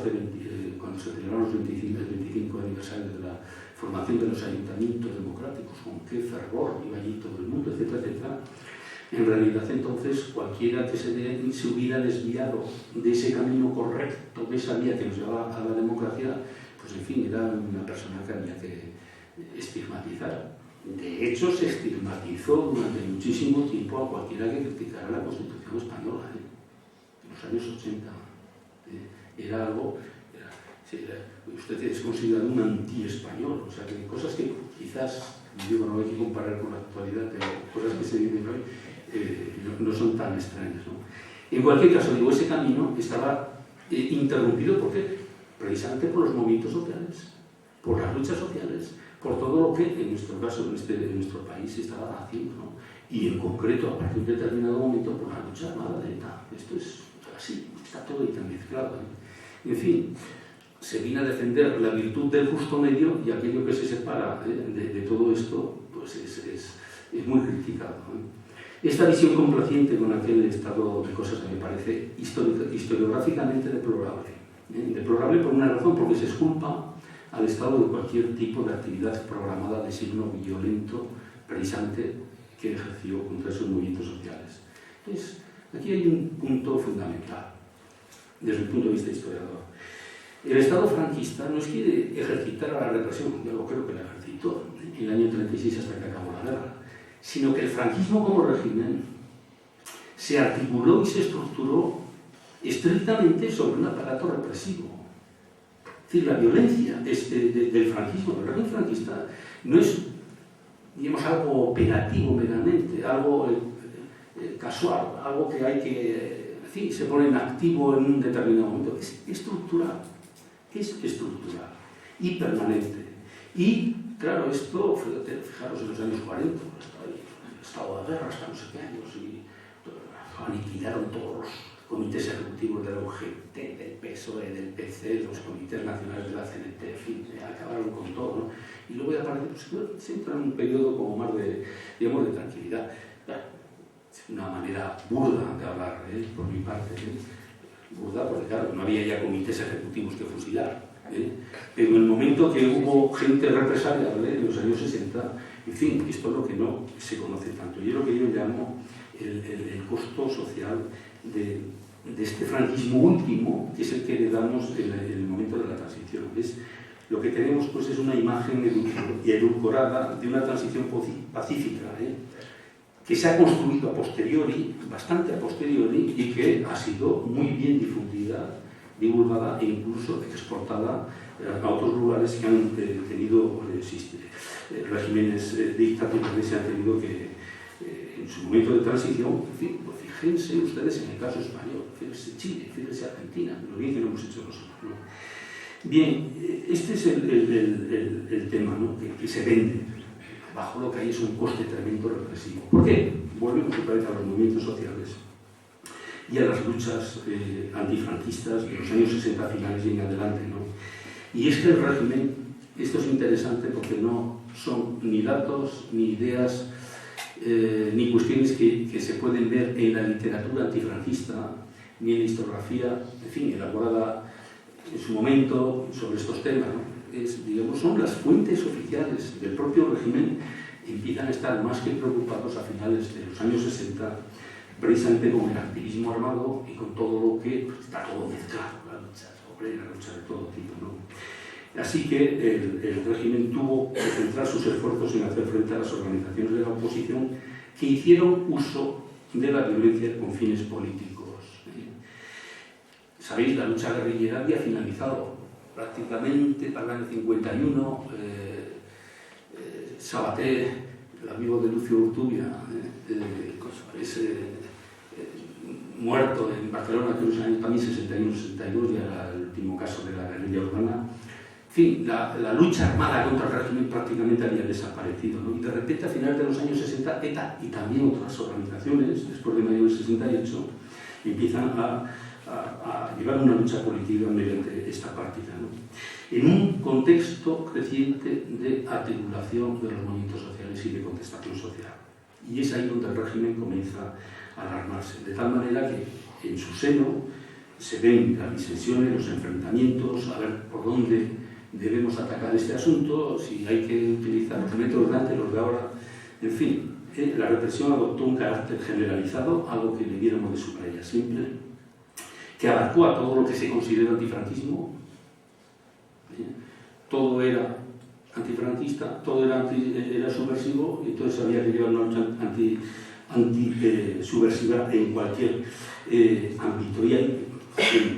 cuando se celebraron los 25 aniversarios de la formación de los ayuntamientos democráticos, con qué fervor iba allí todo el mundo, etcétera, etcétera. En realidad, entonces, cualquiera que se hubiera desviado de ese camino correcto, de esa vía que nos llevaba a la democracia, pues en fin, era una persona que había que estigmatizar. De hecho, se estigmatizó durante muchísimo tiempo a cualquiera que criticara la Constitución española, en los años 80. Era algo... usted es considerado un anti-español, o sea, que cosas que quizás, digo, no hay que comparar con la actualidad, pero cosas que se viven hoy no son tan extrañas, ¿no? En cualquier caso, digo, ese camino estaba interrumpido, ¿por qué? Precisamente por los movimientos sociales, por las luchas sociales, por todo lo que, en nuestro caso, en nuestro país, se estaba haciendo, ¿no? Y en concreto, a partir de un determinado momento, por la lucha armada de ETA. Esto es así, está todo intermezclado, En fin, se viene a defender la virtud del justo medio, y aquello que se separa de todo esto, pues es muy criticado, ¿no? Esta visión complaciente con aquel estado de cosas me parece historiográficamente deplorable. Deplorable por una razón, porque se exculpa al Estado de cualquier tipo de actividad programada de signo violento, precisamente, que ejerció contra esos movimientos sociales. Entonces, aquí hay un punto fundamental, desde el punto de vista historiador. El Estado franquista no es que ejercitara la represión, yo creo que la ejercitó en el año 36 hasta que acabó la guerra, sino que el franquismo como régimen se articuló y se estructuró estrictamente sobre un aparato represivo. Es decir, la violencia del franquismo, del régimen franquista, no es, digamos, algo operativo meramente, algo casual, algo que hay que, en fin, se pone en activo en un determinado momento. Es estructural. Es estructural y permanente. Y, claro, esto, fijaros en los años 40, el estado de guerra hasta no sé qué años, y aniquilaron todos los comités ejecutivos de la UGT, del PSOE, del PC, los comités nacionales de la CNT, en fin, acabaron con todo, ¿no? Y luego ya parece, pues, se entra en un periodo como más de, digamos, de tranquilidad. Es una manera burda de hablar, por mi parte, burda, porque claro, no había ya comités ejecutivos que fusilar. Pero en el momento que hubo gente represaliable en los años 60, en fin, esto es lo que no se conoce tanto. Y es lo que yo llamo el costo social de este franquismo último, que es el que heredamos en el momento de la transición. Lo que tenemos pues, es una imagen edulcorada de una transición pacífica, que se ha construido a posteriori, bastante a posteriori, y que ha sido muy bien difundida, divulgada e incluso exportada a otros lugares que han tenido regímenes dictatoriales se han tenido que, en su momento de transición, en fin, pues fíjense ustedes en el caso español, fíjense Chile, fíjense Argentina, lo bien que lo hemos hecho nosotros, ¿no? Bien, este es el tema, ¿no? que se vende. Bajo lo que hay es un coste tremendo represivo. ¿Por qué? Volvemos otra vez a los movimientos sociales y a las luchas antifranquistas de los años 60 finales y en adelante, ¿no? Y este régimen, esto es interesante porque no son ni datos, ni ideas, ni cuestiones que se pueden ver en la literatura antifranquista, ni en la historiografía, en fin, elaborada en su momento sobre estos temas, ¿no? Digamos, son las fuentes oficiales del propio régimen que empiezan a estar más que preocupados a finales de los años 60, precisamente con el activismo armado y con todo lo que pues, está todo mezclado, la lucha obrera, la lucha de todo tipo, ¿no? Así que el régimen tuvo que centrar sus esfuerzos en hacer frente a las organizaciones de la oposición que hicieron uso de la violencia con fines políticos. Sabéis, la lucha guerrillera había finalizado prácticamente para el año 51. Sabaté, el amigo de Lucio Urtubia, muerto en Barcelona, que en los años también 61-62, ya era el último caso de la guerrilla urbana. En fin, la lucha armada contra el régimen prácticamente había desaparecido, ¿no? Y de repente, a finales de los años 60, ETA y también otras organizaciones, después de mayo del 68, empiezan a llevar una lucha política mediante esta práctica, ¿no? En un contexto creciente de articulación de los movimientos sociales y de contestación social. Y es ahí donde el régimen comienza a alarmarse, de tal manera que en su seno se ven las disensiones, los enfrentamientos, a ver por dónde debemos atacar este asunto, si hay que utilizar los métodos de antes, los de ahora, en fin. La represión adoptó un carácter generalizado, algo que debiéramos de subrayar siempre, que abarcó a todo lo que se considera antifranquismo. Todo era antifranquista, todo era subversivo, y entonces había que llevar una lucha anti-subversiva en cualquier ámbito. Y hay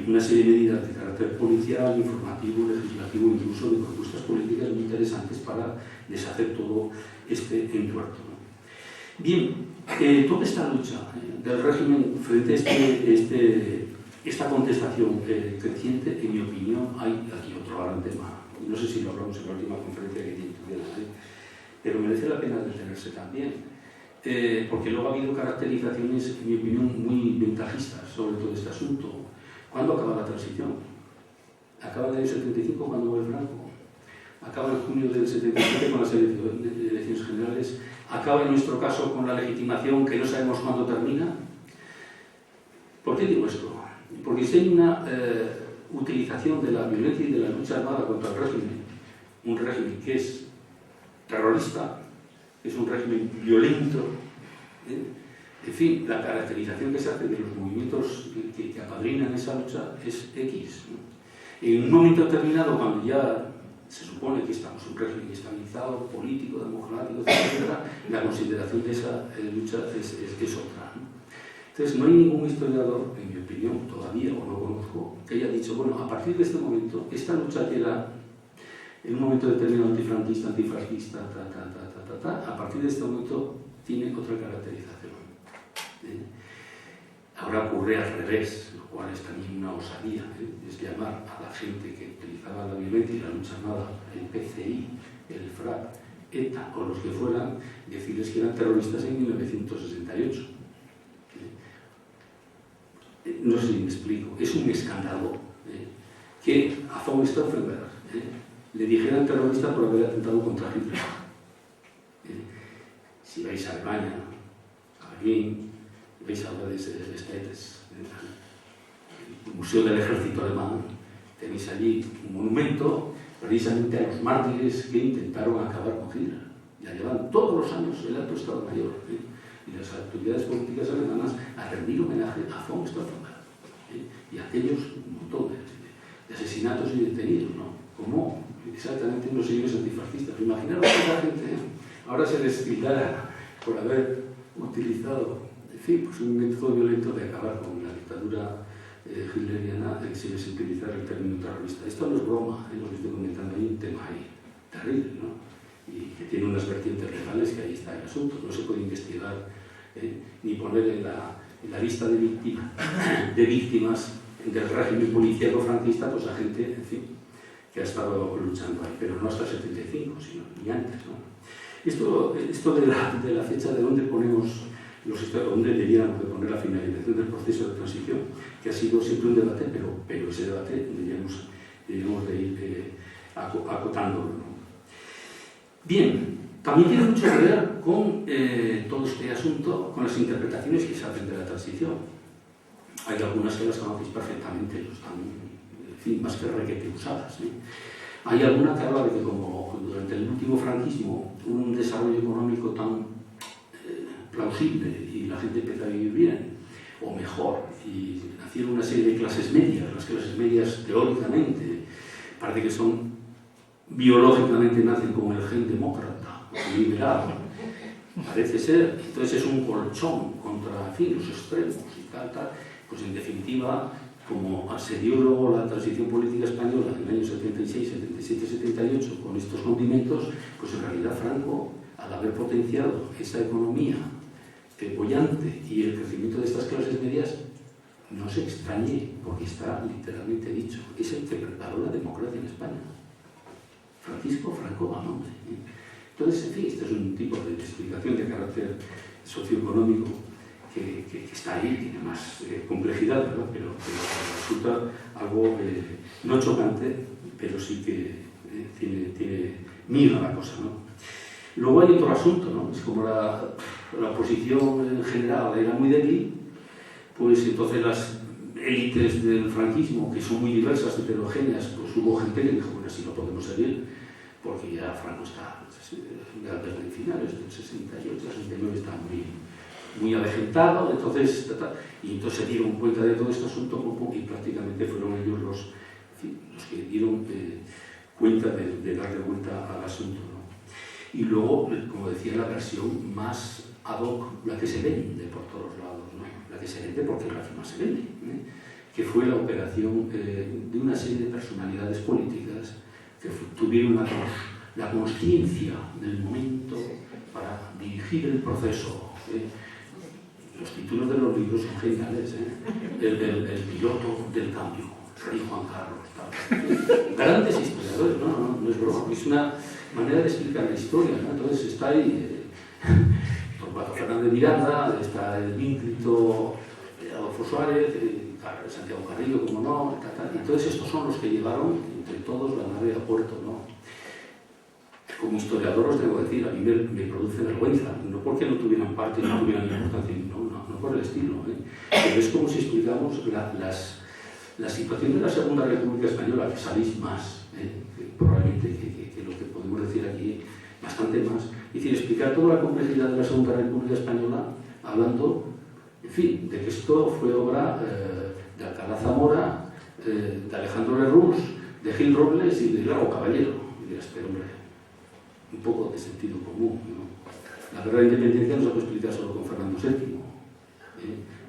una serie de medidas de carácter policial, informativo, legislativo, incluso de propuestas políticas muy interesantes para deshacer todo este entuerto, ¿no? Bien, toda esta lucha del régimen frente a esta contestación creciente, en mi opinión, hay aquí otro gran tema. No sé si lo hablamos en la última conferencia que tiene, pero merece la pena detenerse también, porque luego ha habido caracterizaciones, en mi opinión, muy ventajistas sobre todo este asunto. ¿Cuándo acaba la transición? ¿Acaba en el año 75 cuando muere Franco? ¿Acaba en junio del 77 con las elecciones generales? ¿Acaba en nuestro caso con la legitimación que no sabemos cuándo termina? ¿Por qué digo esto? Porque si hay una utilización de la violencia y de la lucha armada contra el régimen, un régimen que es terrorista, es un régimen violento, en fin, la caracterización que se hace de los movimientos que apadrinan esa lucha es X, ¿no? En un momento determinado, cuando ya se supone que estamos en un régimen estabilizado, político, democrático, etc., la consideración de esa lucha es otra, ¿no? Entonces, no hay ningún historiador, en mi opinión, todavía, o no conozco, que haya dicho, bueno, a partir de este momento, esta lucha que era en un momento determinado antifranquista, antifascista, a partir de este momento tiene otra caracterización. Ahora ocurre al revés, lo cual es también una osadía, es llamar a la gente que utilizaba la violencia y la lucha armada, el PCI, el FRAP, ETA o los que fueran, decirles que eran terroristas en 1968. No sé si me explico, es un escándalo que a von Stauffenberg le dijeran terrorista por haber atentado contra Hitler. Si vais a Alemania, a Berlín, veis hablar de Stetes, el Museo del Ejército Alemán, Tenéis allí un monumento precisamente a los mártires que intentaron acabar con Hitler. Ya llevan todos los años el alto Estado Mayor y las autoridades políticas alemanas a rendir homenaje a von Stauffenberg y a aquellos un montón de asesinatos y detenidos, ¿no? Como exactamente unos señores antifascistas. Imaginaros que esa gente ahora se les tildara por haber utilizado, en fin, pues un método violento de acabar con la dictadura hitleriana, si les utilizar el término terrorista. Esto no es broma, lo que estoy comentando, hay un tema ahí terrible, ¿no? Y que tiene unas vertientes legales, que ahí está el asunto. No se puede investigar ni poner en la lista de víctimas del régimen policíaco franquista, pues a gente, en fin, que ha estado luchando ahí, pero no hasta el 75, sino ni antes, ¿no? Esto de la fecha de dónde ponemos dónde debiéramos de poner la finalización del proceso de transición, que ha sido siempre un debate, pero ese debate deberíamos de ir acotándolo, ¿no? Bien, también tiene mucho que ver con todo este asunto, con las interpretaciones que se hacen de la transición. Hay algunas que las conocéis perfectamente, están, en fin, más que requete usadas, ¿sí? Hay alguna que habla de que como durante el último franquismo hubo un desarrollo económico tan plausible y la gente empezó a vivir bien, o mejor, y nacieron una serie de clases medias. Las clases medias teóricamente parece que son biológicamente nacen con el gen demócrata, liberal, parece ser. Entonces es un colchón contra, en fin, los extremos y tal. Pues en definitiva, como se dio luego la transición política española en el año 76, 77, 78 con estos condimentos, pues en realidad Franco, al haber potenciado esa economía bollante y el crecimiento de estas clases medias, no se extrañe, porque está literalmente dicho, es el que preparó la democracia en España. Francisco Franco Bamonte. Entonces, en fin, este es un tipo de explicación de carácter socioeconómico que está ahí, tiene más complejidad, ¿verdad? Pero resulta algo no chocante, pero sí que tiene mira la cosa, ¿no? Luego hay otro asunto, ¿no? Es como la oposición en general era muy débil, pues entonces las élites del franquismo, que son muy diversas, heterogéneas, pues hubo gente que dijo, bueno, así no podemos seguir, porque ya Franco está desde finales del 68, 69 está muy avejentado, entonces se dieron cuenta de todo este asunto y prácticamente fueron ellos los que dieron cuenta de darle vuelta al asunto, ¿no? Y luego, como decía, la versión más ad hoc, la que se vende por todos lados, ¿no? La que se vende porque es la que más se vende, que fue la operación de una serie de personalidades políticas que tuvieron la conciencia del momento para dirigir el proceso. Los títulos de los libros son geniales, el piloto del cambio, Rey Juan Carlos, tal. Grandes historiadores, no es broma, es una manera de explicar la historia, ¿no? Entonces está ahí Torcuato Fernández Miranda, está el ínclito Adolfo Suárez, Santiago Carrillo, como no, y todos estos son los que llevaron entre todos la nave a puerto, ¿no? Como historiador os debo decir, a mí me produce vergüenza, no porque no tuvieran parte, no tuvieran importancia, no por el estilo, pero es como si explicamos la situación de la Segunda República Española, que sabéis más, probablemente que lo que podemos decir aquí, bastante más. Es decir, explicar toda la complejidad de la Segunda República Española, hablando, en fin, de que esto fue obra de Alcalá Zamora, de Alejandro Lerroux, de Gil Robles y de Largo Caballero. Y dirás, pero hombre, un poco de sentido común, ¿no? La guerra de independencia no se puede explicar solo con Fernando VII,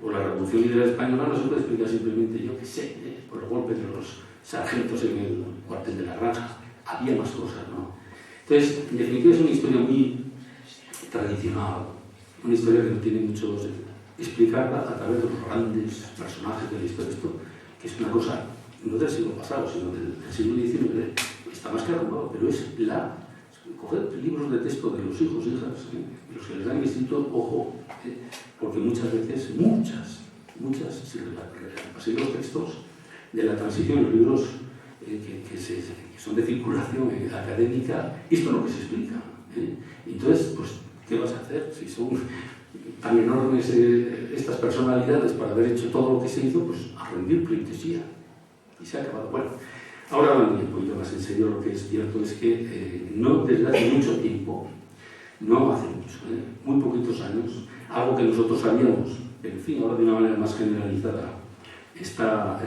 o la Revolución Liberal Española no se puede explicar simplemente, yo qué sé, por el golpe de los sargentos en el cuartel de la Granja. Había más cosas, ¿no? Entonces, en definitiva, es una historia muy tradicional, una historia que no tiene mucho explicarla a través de los grandes personajes de la historia. Esto, que es una cosa no del siglo pasado, sino del siglo XIX, está más que arrumbado, pero es coger libros de texto de los hijos e hijas, los que les dan instituto, ojo, porque muchas veces, si repasáis los textos de la transición, los libros que son de circulación académica, esto es lo que se explica. Entonces, pues, ¿qué vas a hacer? Si son tan enormes estas personalidades para haber hecho todo lo que se hizo, pues a rendir pleitesía. Y se ha acabado. Bueno, Ahora hablando un poquito más en serio, lo que es cierto es que no desde hace mucho tiempo, no hace mucho, muy poquitos años, algo que nosotros sabíamos, en fin, ahora de una manera más generalizada está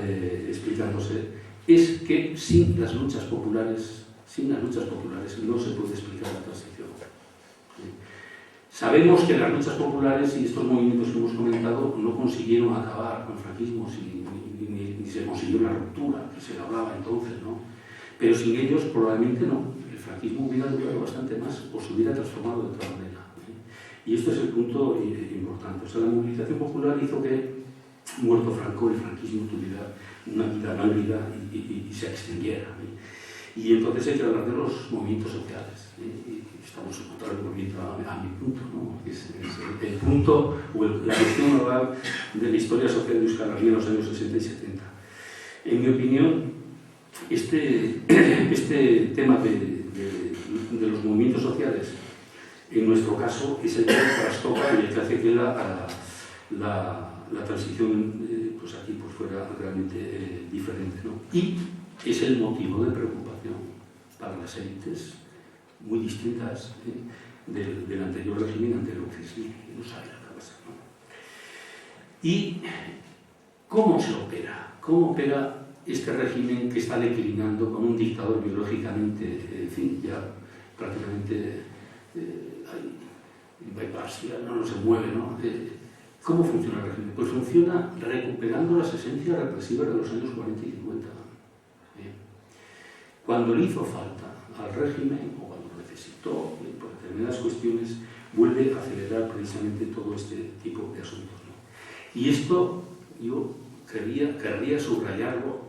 explicándose, es que sin las luchas populares no se puede explicar la transición. Sabemos que las luchas populares y estos movimientos que hemos comentado no consiguieron acabar con el franquismo, ni se consiguió una ruptura, que se hablaba entonces, ¿no? Pero sin ellos probablemente no. El franquismo hubiera durado bastante más o se hubiera transformado de otra manera. Y esto es el punto importante. O sea, la movilización popular hizo que, muerto Franco, el franquismo tuviera una vida larga y se extinguiera. Y entonces hay que hablar de los movimientos sociales. Y estamos otra vez volviendo a mi punto, ¿no? Es el punto o la cuestión global de la historia social de Euskal Herria en los años 60 y 70. En mi opinión, este tema de los movimientos sociales, en nuestro caso, es el que trastoca y el que hace que la transición pues aquí pues fuera realmente diferente, ¿no? Y es el motivo de preocupación para las élites muy distintas del anterior régimen anterior que no sabe lo que va a pasar, ¿no? ¿Y cómo se opera? ¿Cómo opera este régimen que está declinando con un dictador biológicamente, en fin, ya prácticamente bypass, ya no se mueve, ¿no? ¿Cómo funciona el régimen? Pues funciona recuperando las esencias represivas de los años 40 y 50. Cuando le hizo falta al régimen, o cuando lo necesitó, por determinadas cuestiones, vuelve a acelerar precisamente todo este tipo de asuntos, ¿no? Y esto yo querría subrayarlo,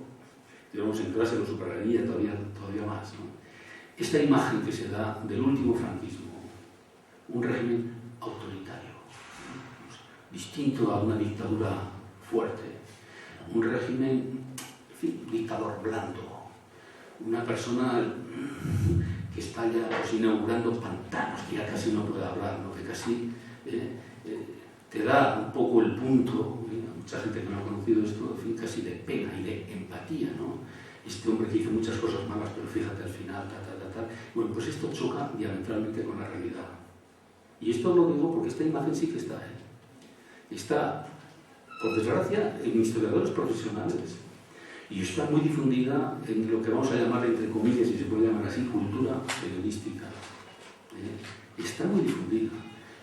digamos en clase lo subrayaría todavía más, ¿no? Esta imagen que se da del último franquismo, un régimen autoritario, ¿no? Distinto a una dictadura fuerte, un régimen, en fin, dictador blando, una persona que está ya pues, inaugurando pantanos, que ya casi no puede hablar, ¿no? Que casi te da un poco el punto, mucha gente que no ha conocido esto, en fin, casi de pena y de empatía, ¿no? Este hombre que hizo muchas cosas malas, pero fíjate al final, tal. Bueno, pues esto choca diametralmente con la realidad. Y esto lo digo porque esta imagen sí que está, está, por desgracia, en historiadores profesionales. Y está muy difundida en lo que vamos a llamar, entre comillas, si se puede llamar así, cultura periodística. Está muy difundida.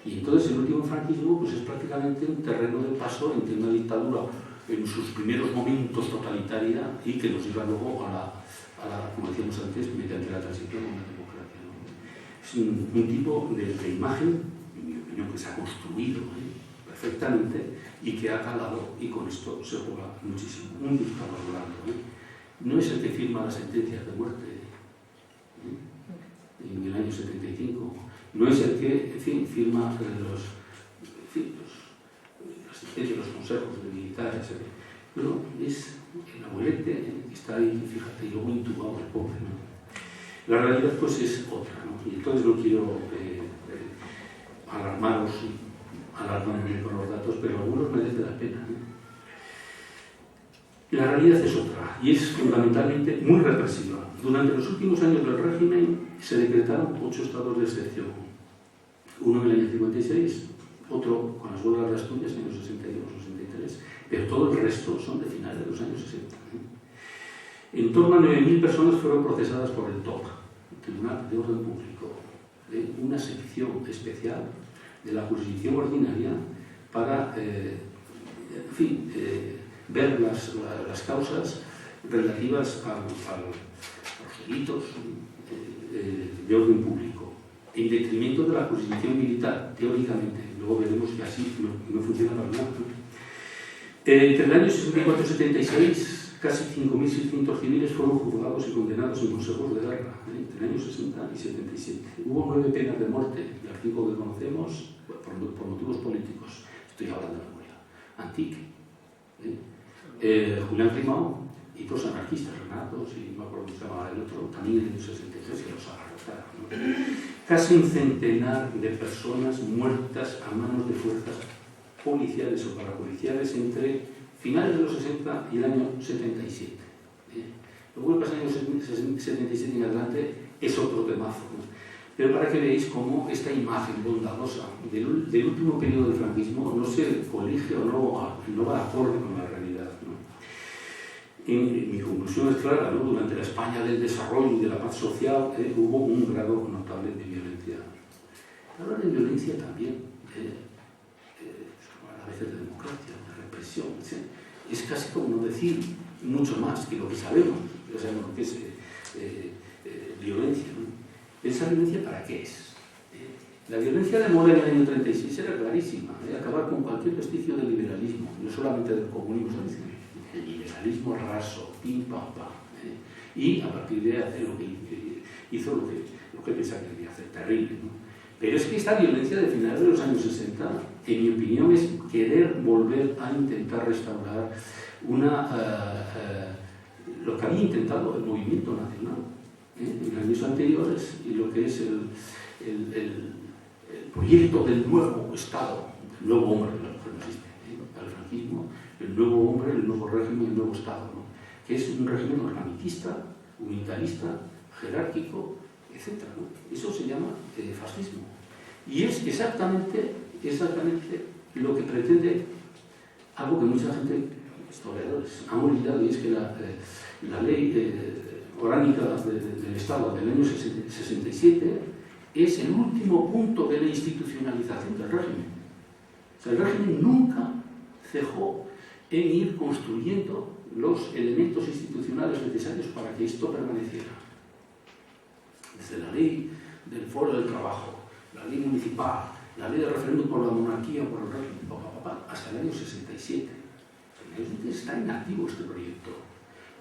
Y entonces el último franquismo pues, es prácticamente un terreno de paso entre una dictadura en sus primeros momentos totalitaria y que nos lleva luego a la, como decíamos antes, mediante la transición a una democracia, ¿no? Es un tipo de imagen, en mi opinión, que se ha construido perfectamente y que ha calado, y con esto se juega muchísimo. Un dictador blando, no es el que firma las sentencias de muerte en el año 75, no es el que, en fin, firma las sentencias de los consejos de militares, no, es el abuelete que está ahí, fíjate, y luego intubado el pobre, ¿no? La realidad pues es otra, ¿no? Y entonces no quiero alarmarme con los datos, pero algunos merecen la pena, ¿no? La realidad es otra, y es fundamentalmente muy represiva. Durante los últimos años del régimen se decretaron 8 estados de excepción. Uno en el año 56, otro con las huelgas de Asturias en los 62, 63, pero todo el resto son de finales de los años 60. En torno a 9.000 personas fueron procesadas por el TOC, el Tribunal de Orden Público, una sección especial de la jurisdicción ordinaria para ver las causas relativas a los delitos de orden público, en detrimento de la jurisdicción militar, teóricamente. Luego veremos que así no funciona para nada. Entre el año 64 y 76, casi 5.600 civiles fueron juzgados y condenados en consejos de guerra, entre el año 60 y 77. Hubo 9 penas de muerte, las 5 que conocemos, por motivos políticos. Estoy hablando de memoria. Antique, Julián Grimao y 2 anarquistas, Renatos, y no me acuerdo cómo se llamaba el otro, también en el 63, que los agarrotaron, ¿no? Casi un centenar de personas muertas a manos de fuerzas policiales o parapoliciales entre finales de los 60 y el año 77. Luego lo que pasa en los años 77 en adelante es otro temazo, ¿no? Pero para que veáis cómo esta imagen bondadosa del último periodo del franquismo no se colige o no va acorde con la realidad, ¿no? Mi conclusión es clara, ¿no? Durante la España del desarrollo y de la paz social hubo un grado notable de violencia. Hablar de violencia también, a veces de democracia, de represión, ¿sí? Es casi como no decir mucho más que lo que sabemos, ya sabemos lo que es violencia, ¿no? ¿Esa violencia para qué es? La violencia de Mola en el año 36 era clarísima, acabar con cualquier vestigio de liberalismo, no solamente del comunismo, sino el liberalismo raso, pim, pam, pam. Y a partir de hacer lo que hizo, lo que pensaba que debía hacer, terrible, ¿no? Pero es que esta violencia de finales de los años 60, en mi opinión, es querer volver a intentar restaurar lo que había intentado el movimiento nacional en años anteriores, y lo que es el proyecto del nuevo Estado, el nuevo hombre, no existe para el franquismo, el nuevo hombre, el nuevo régimen, el nuevo Estado, ¿no? Que es un régimen organicista, unitarista, jerárquico, etc., ¿no? Eso se llama fascismo. Y es exactamente lo que pretende algo que mucha gente, historiadores, han olvidado, y es que la ley orgánica del Estado del año 67 es el último punto de la institucionalización del régimen. O sea, el régimen nunca cejó en ir construyendo los elementos institucionales necesarios para que esto permaneciera. Desde la ley del foro del trabajo, la ley municipal, la ley de referéndum por la monarquía, por el régimen, hasta el año 67. Está inactivo este proyecto.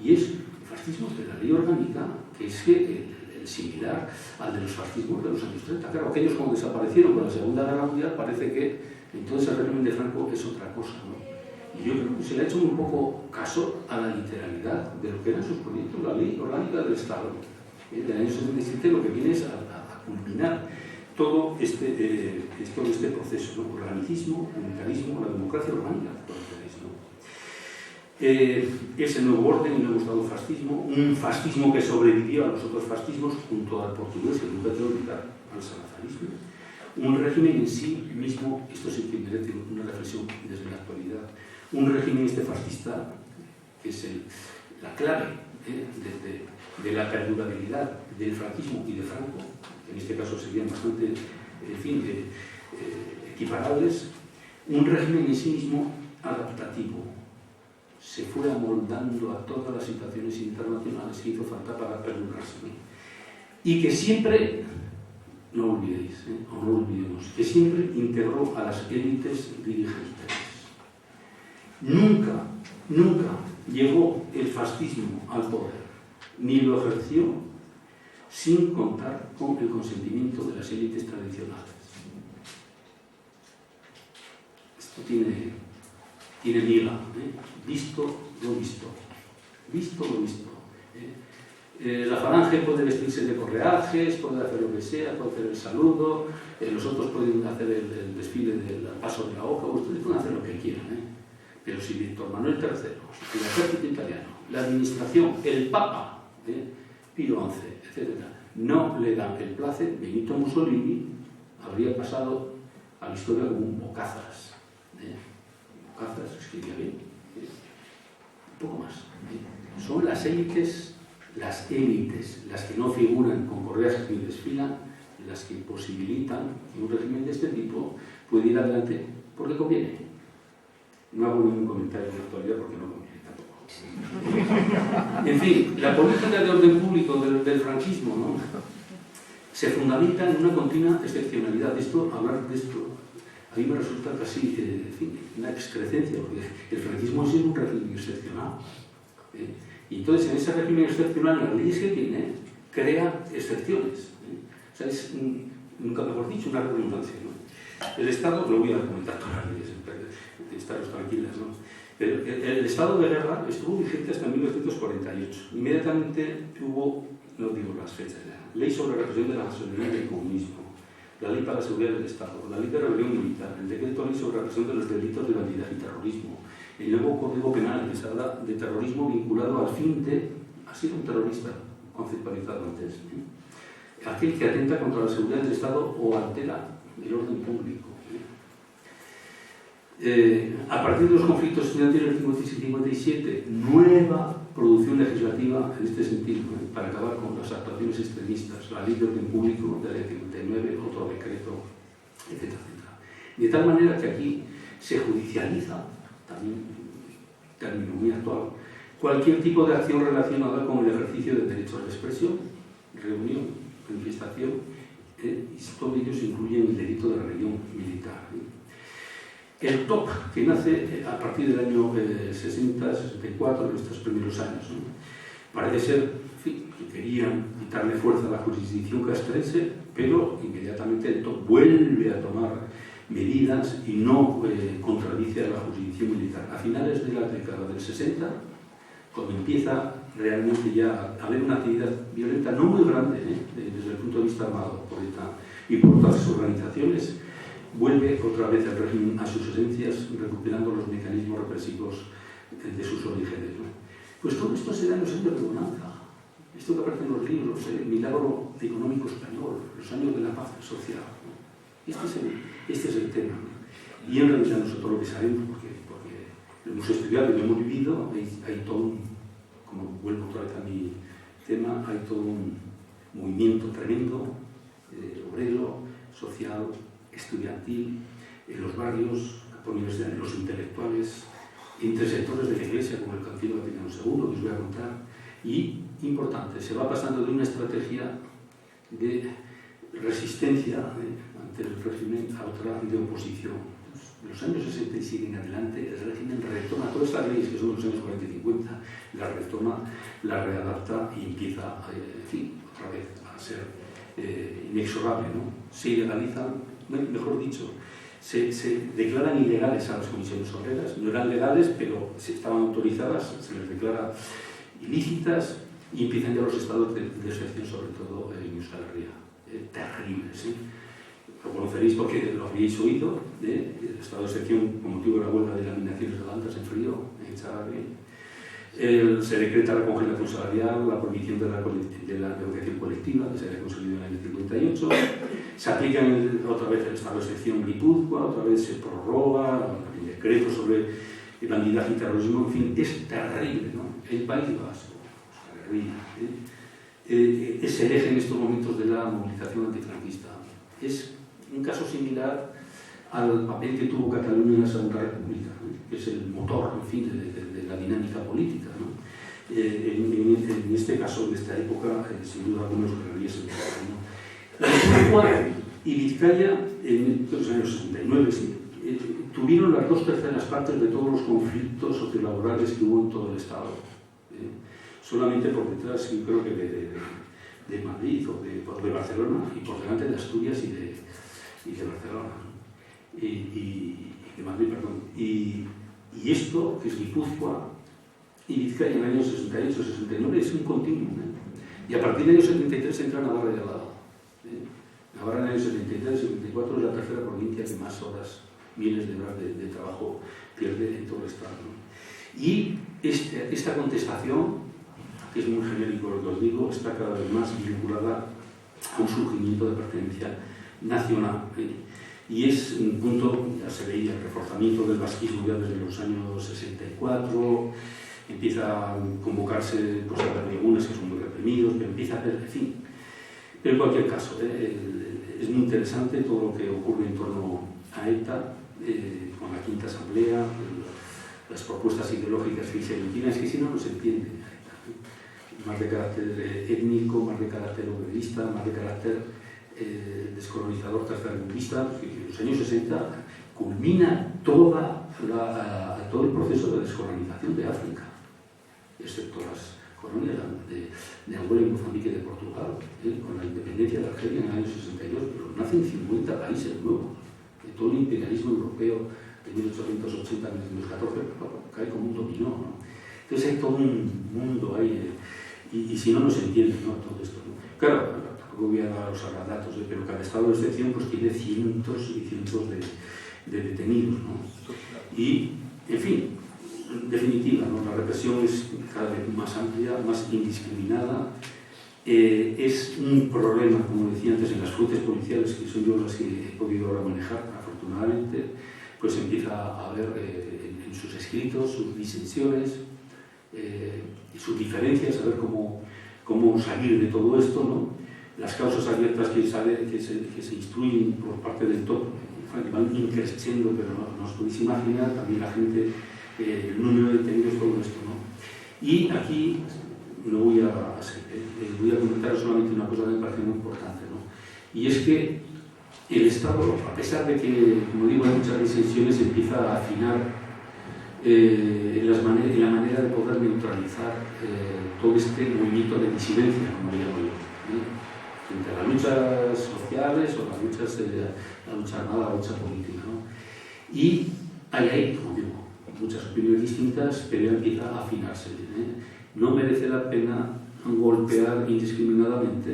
Y es el fascismo de la ley orgánica, que es el similar al de los fascismos de los años 30. Claro, aquellos cuando desaparecieron con la Segunda Guerra Mundial, parece que entonces el régimen de Franco es otra cosa, ¿no? Y yo creo que se le ha hecho un poco caso a la literalidad de lo que eran sus proyectos, la ley orgánica del Estado. Del año 67 lo que viene es a culminar todo este proceso, ¿no? Organicismo, unitarismo, la democracia orgánica, todo lo que es, ¿no? Ese nuevo orden, el nuevo Estado fascismo, un fascismo que sobrevivió a los otros fascismos junto al portugués, que nunca debe olvidar, al salazarismo, un régimen en sí mismo, esto sí que merece una reflexión desde la actualidad, un régimen fascista que es la clave de la perdurabilidad del franquismo y de Franco, que en este caso serían bastante, equiparables, un régimen en sí mismo adaptativo. Se fue amoldando a todas las situaciones internacionales que hizo falta para perdurarse, ¿no? Y que siempre, no olvidéis, o no olvidemos, que siempre integró a las élites dirigentes. Nunca llegó el fascismo al poder, ni lo ejerció sin contar con el consentimiento de las élites tradicionales. Esto tiene miga, visto lo visto. La falange puede vestirse de correajes, puede hacer lo que sea, puede hacer el saludo, los otros pueden hacer el desfile del paso de la hoja, ustedes pueden hacer lo que quieran, pero si Víctor Manuel III, el ejército italiano, la administración, el Papa, Pío XI, etc., no le dan el place, Benito Mussolini habría pasado a la historia como un bocazas. Bocazas escribía bien, un poco más. Son las élites, las que no figuran con correas ni desfilan, las que posibilitan que un régimen de este tipo pueda ir adelante porque conviene. No hago ningún comentario en la actualidad porque no conviene tampoco. En fin, la política de orden público del franquismo, ¿no?, se fundamenta en una continua excepcionalidad. Hablar de esto a mí me resulta casi una excrecencia, porque el franquismo es un régimen excepcional. Y entonces, en ese régimen excepcional, las leyes que tiene, crea excepciones. O sea, es, nunca mejor dicho, una redundancia, ¿no? El Estado, no voy a comentar todas las leyes, estaros tranquilas, ¿no? Pero el estado de guerra estuvo vigente hasta 1948. Inmediatamente hubo, no digo las fechas ya, ley sobre la represión de la masonería y el comunismo, la ley para la seguridad del Estado, la ley de rebelión militar, el decreto ley sobre la represión de los delitos de bandidez y terrorismo, el nuevo Código Penal que se habla de terrorismo vinculado al fin de ha sido un terrorista conceptualizado antes. Aquel que atenta contra la seguridad del Estado o altera el orden público. A partir de los conflictos estudiantiles del 56 y 57, nueva producción legislativa en este sentido, para acabar con las actuaciones extremistas, la ley de orden público del 59, otro decreto, etcétera, etcétera. De tal manera que aquí se judicializa, también término muy actual, cualquier tipo de acción relacionada con el ejercicio del derecho a la expresión, reunión, manifestación, y todos ellos incluyen el delito de rebelión militar. El TOP, que nace a partir del año 60-64, en estos primeros años, parece ser que querían quitarle fuerza a la jurisdicción castrense, pero inmediatamente el TOP vuelve a tomar medidas y no contradice a la jurisdicción militar. A finales de la década del 60, cuando empieza realmente ya a haber una actividad violenta no muy grande, desde el punto de vista armado por ETA y por otras organizaciones, vuelve otra vez el régimen a sus esencias, recuperando los mecanismos represivos de sus orígenes. Pues todo esto se da en los años de bonanza. Esto que aparece en los libros, el milagro económico español, los años de la paz social. Este es el tema. Y en realidad nosotros lo que sabemos, porque lo hemos estudiado y lo hemos vivido, hay todo un, como vuelvo otra vez a mi tema, hay todo un movimiento tremendo, obrero, social, estudiantil, en los barrios, en los intelectuales, entre sectores de la Iglesia, como el Concilio Vaticano II, que os voy a contar, y, importante, se va pasando de una estrategia de resistencia ante el régimen a otra de oposición. En los años 67 en adelante, el régimen retoma todas estas leyes que son de los años 40 y 50, las retoma, las readapta y empieza, en fin, otra vez a ser inexorable, ¿no? Se ilegalizan, mejor dicho, se declaran ilegales a las comisiones obreras, no eran legales, pero estaban autorizadas, se les declara ilícitas y empiezan ya los estados de excepción, sobre todo en Euskal Herria. Terribles, ¿sí? Lo conoceréis porque lo habéis oído, el estado de excepción con motivo de la huelga de laminaciones de bandas en frío, en Chavarri. Se decreta la congelación salarial, la prohibición de la negociación colectiva, que se había conseguido en el año 58. Se aplica otra vez el estado de excepción en Guipúzcoa, otra vez se prorroga el decreto sobre bandidaje y terrorismo, en fin, es terrible, ¿no? El País Vasco, es el eje en estos momentos de la movilización antifranquista. Es un caso similar al papel que tuvo Cataluña en la Segunda República, ¿no? Que es el motor, en fin, de la dinámica política, ¿no? En este caso, en esta época, sin duda algunos guerrerías en Guipúzcoa y Vizcaya, en los años 69, tuvieron las 2/3 partes de todos los conflictos sociolaborales que hubo en todo el Estado. Solamente por detrás, yo creo que de Madrid o de Barcelona, y por delante de Asturias y de Barcelona, y de Madrid, perdón. Y esto, que es Guipúzcoa y Vizcaya en el año 68-69, es un continuum. Y a partir del año 73 entra Navarra y al lado. Navarra en el año 73-74 es la tercera provincia que más horas, miles de horas de trabajo pierde en todo el Estado, ¿no? Y esta contestación, que es muy genérico lo que os digo, está cada vez más vinculada a un surgimiento de pertenencia nacional. Y es un punto, ya se veía, el reforzamiento del vasquismo ya desde los años 64, empieza a convocarse pues, a tribunas que son muy reprimidos, pero empieza a haber, en fin. Pero en cualquier caso, es muy interesante todo lo que ocurre en torno a ETA, con la Quinta Asamblea, las propuestas ideológicas que se entienden, es que si no, no se entiende. Más de carácter étnico, más de carácter obrerista, más de carácter descolonizador tercermundista, que en los años 60 culmina todo el proceso de descolonización de África, excepto las colonias de Angola y Mozambique de Portugal, con la independencia de Argelia en el año 62, pero nacen 50 países nuevos, de todo el imperialismo europeo de 1880 a 1914 cae como un dominó, ¿no? Entonces hay todo un mundo ahí, y si no, no se entiende, ¿no? Todo esto, ¿no? Claro, tampoco voy a dar los datos, pero cada estado de excepción pues, tiene cientos y cientos de detenidos, ¿no? Y, en fin, definitiva, ¿no? La represión es cada vez más amplia, más indiscriminada. Es un problema, como decía antes, en las fuentes policiales, que son yo las que he podido ahora manejar, afortunadamente, pues empieza a haber en sus escritos sus disensiones, sus diferencias, a ver cómo salir de todo esto, ¿no? Las causas abiertas que se instruyen por parte del top van increciendo, pero no os podéis imaginar también la gente, el número de detenidos, todo esto, ¿no? Y aquí no voy a comentar solamente una cosa que me parece muy importante, ¿no? Y es que el Estado, a pesar de que, como digo, hay muchas disensiones, empieza a afinar en la manera de poder neutralizar todo este movimiento de disidencia, como le llamo yo, entre las luchas sociales o las luchas la lucha armada, la lucha política, ¿no? Y hay, como digo, muchas opiniones distintas, pero ya empieza a afinarse. No merece la pena golpear indiscriminadamente,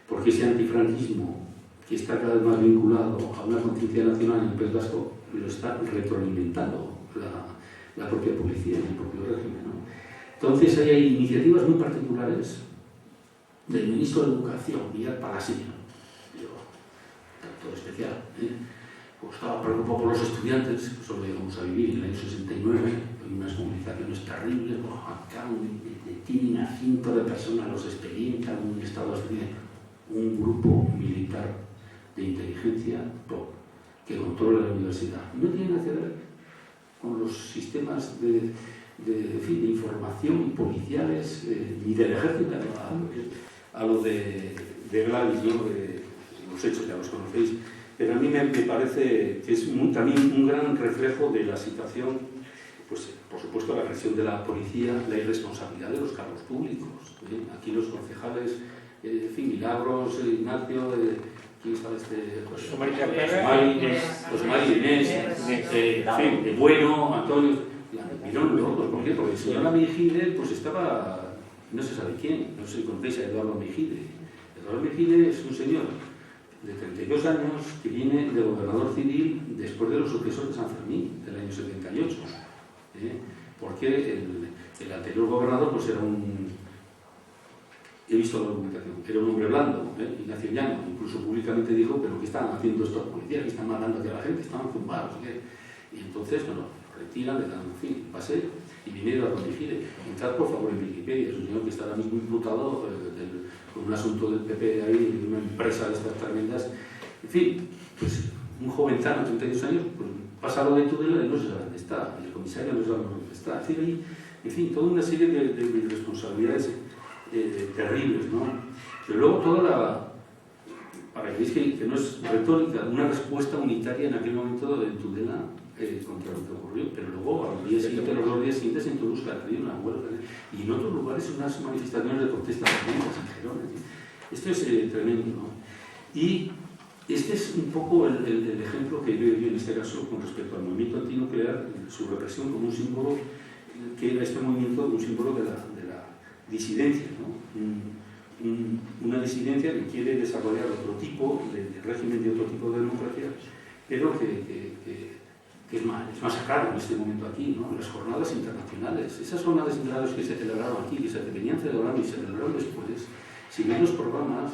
porque ese antifranquismo, que está cada vez más vinculado a una conciencia nacional en el País Vasco, lo está retroalimentando la propia policía y el propio régimen, ¿no? Entonces hay iniciativas muy particulares del ministro de Educación, Villar Palasino, todo especial, pues estaba preocupado por los estudiantes, que solo llegamos a vivir en el año 69, hay unas movilizaciones terribles, acá detienen a 100 de personas, los expedientes, un Estado un grupo militar de inteligencia top, que controla la universidad. No tiene nada que ver con los sistemas de información policiales, ni del ejército, a lo de Gladys, ¿no? De los hechos ya los conocéis, pero a mí me parece que es también un gran reflejo de la situación, pues por supuesto la agresión de la policía, la irresponsabilidad de los cargos públicos. Aquí los concejales, Milagros, Ignacio, ¿quién está Osmar Inés, de Bueno, Antonio, vieron locos. ¿Por qué? Porque el señor Amigide pues estaba, no se sabe quién, no sé si conocéis a Eduardo Amigide. Eduardo Amigide es un señor de 32 años que viene de gobernador civil después de los sucesos de San Fermín, del año 78. Porque el anterior gobernador pues era he visto la documentación, era un hombre blando, Ignacio Llano, incluso públicamente dijo, pero ¿qué están haciendo estos policías? ¿Qué están matando aquí a la gente? Estaban zumbados, y entonces, bueno, retiran, le dan, en fin, pase, y vinieron a donde quiere. Entrad, por favor, en Wikipedia, es un señor que está ahora mismo imputado con un asunto del PP ahí, de una empresa de estas tremendas. En fin, pues un jovenzano, 32 años, pues pasa lo de Tudela y no se sabe dónde está, y el comisario no sabe dónde está. Es decir, ahí, en fin, toda una serie de irresponsabilidades terribles, ¿no? Pero luego toda para que veáis que no es retórica, una respuesta unitaria en aquel momento de Tudela contra lo que ocurrió, pero luego al día siguiente, los 2 días siguientes en Toulouse, una huelga, y en otros lugares unas manifestaciones de protesta tremendas en Gerona. Esto es tremendo, ¿no? Y este es un poco el ejemplo que veo yo en este caso con respecto al movimiento antinuclear, su represión como un símbolo, que era este movimiento un símbolo de la disidencia, ¿no? Una disidencia que quiere desarrollar otro tipo de régimen, de otro tipo de democracia, pero que es masacrado en este momento aquí, ¿no? Las jornadas internacionales, esas jornadas internacionales que se celebraron aquí, que se venían celebrando y se celebraron después, si bien los programas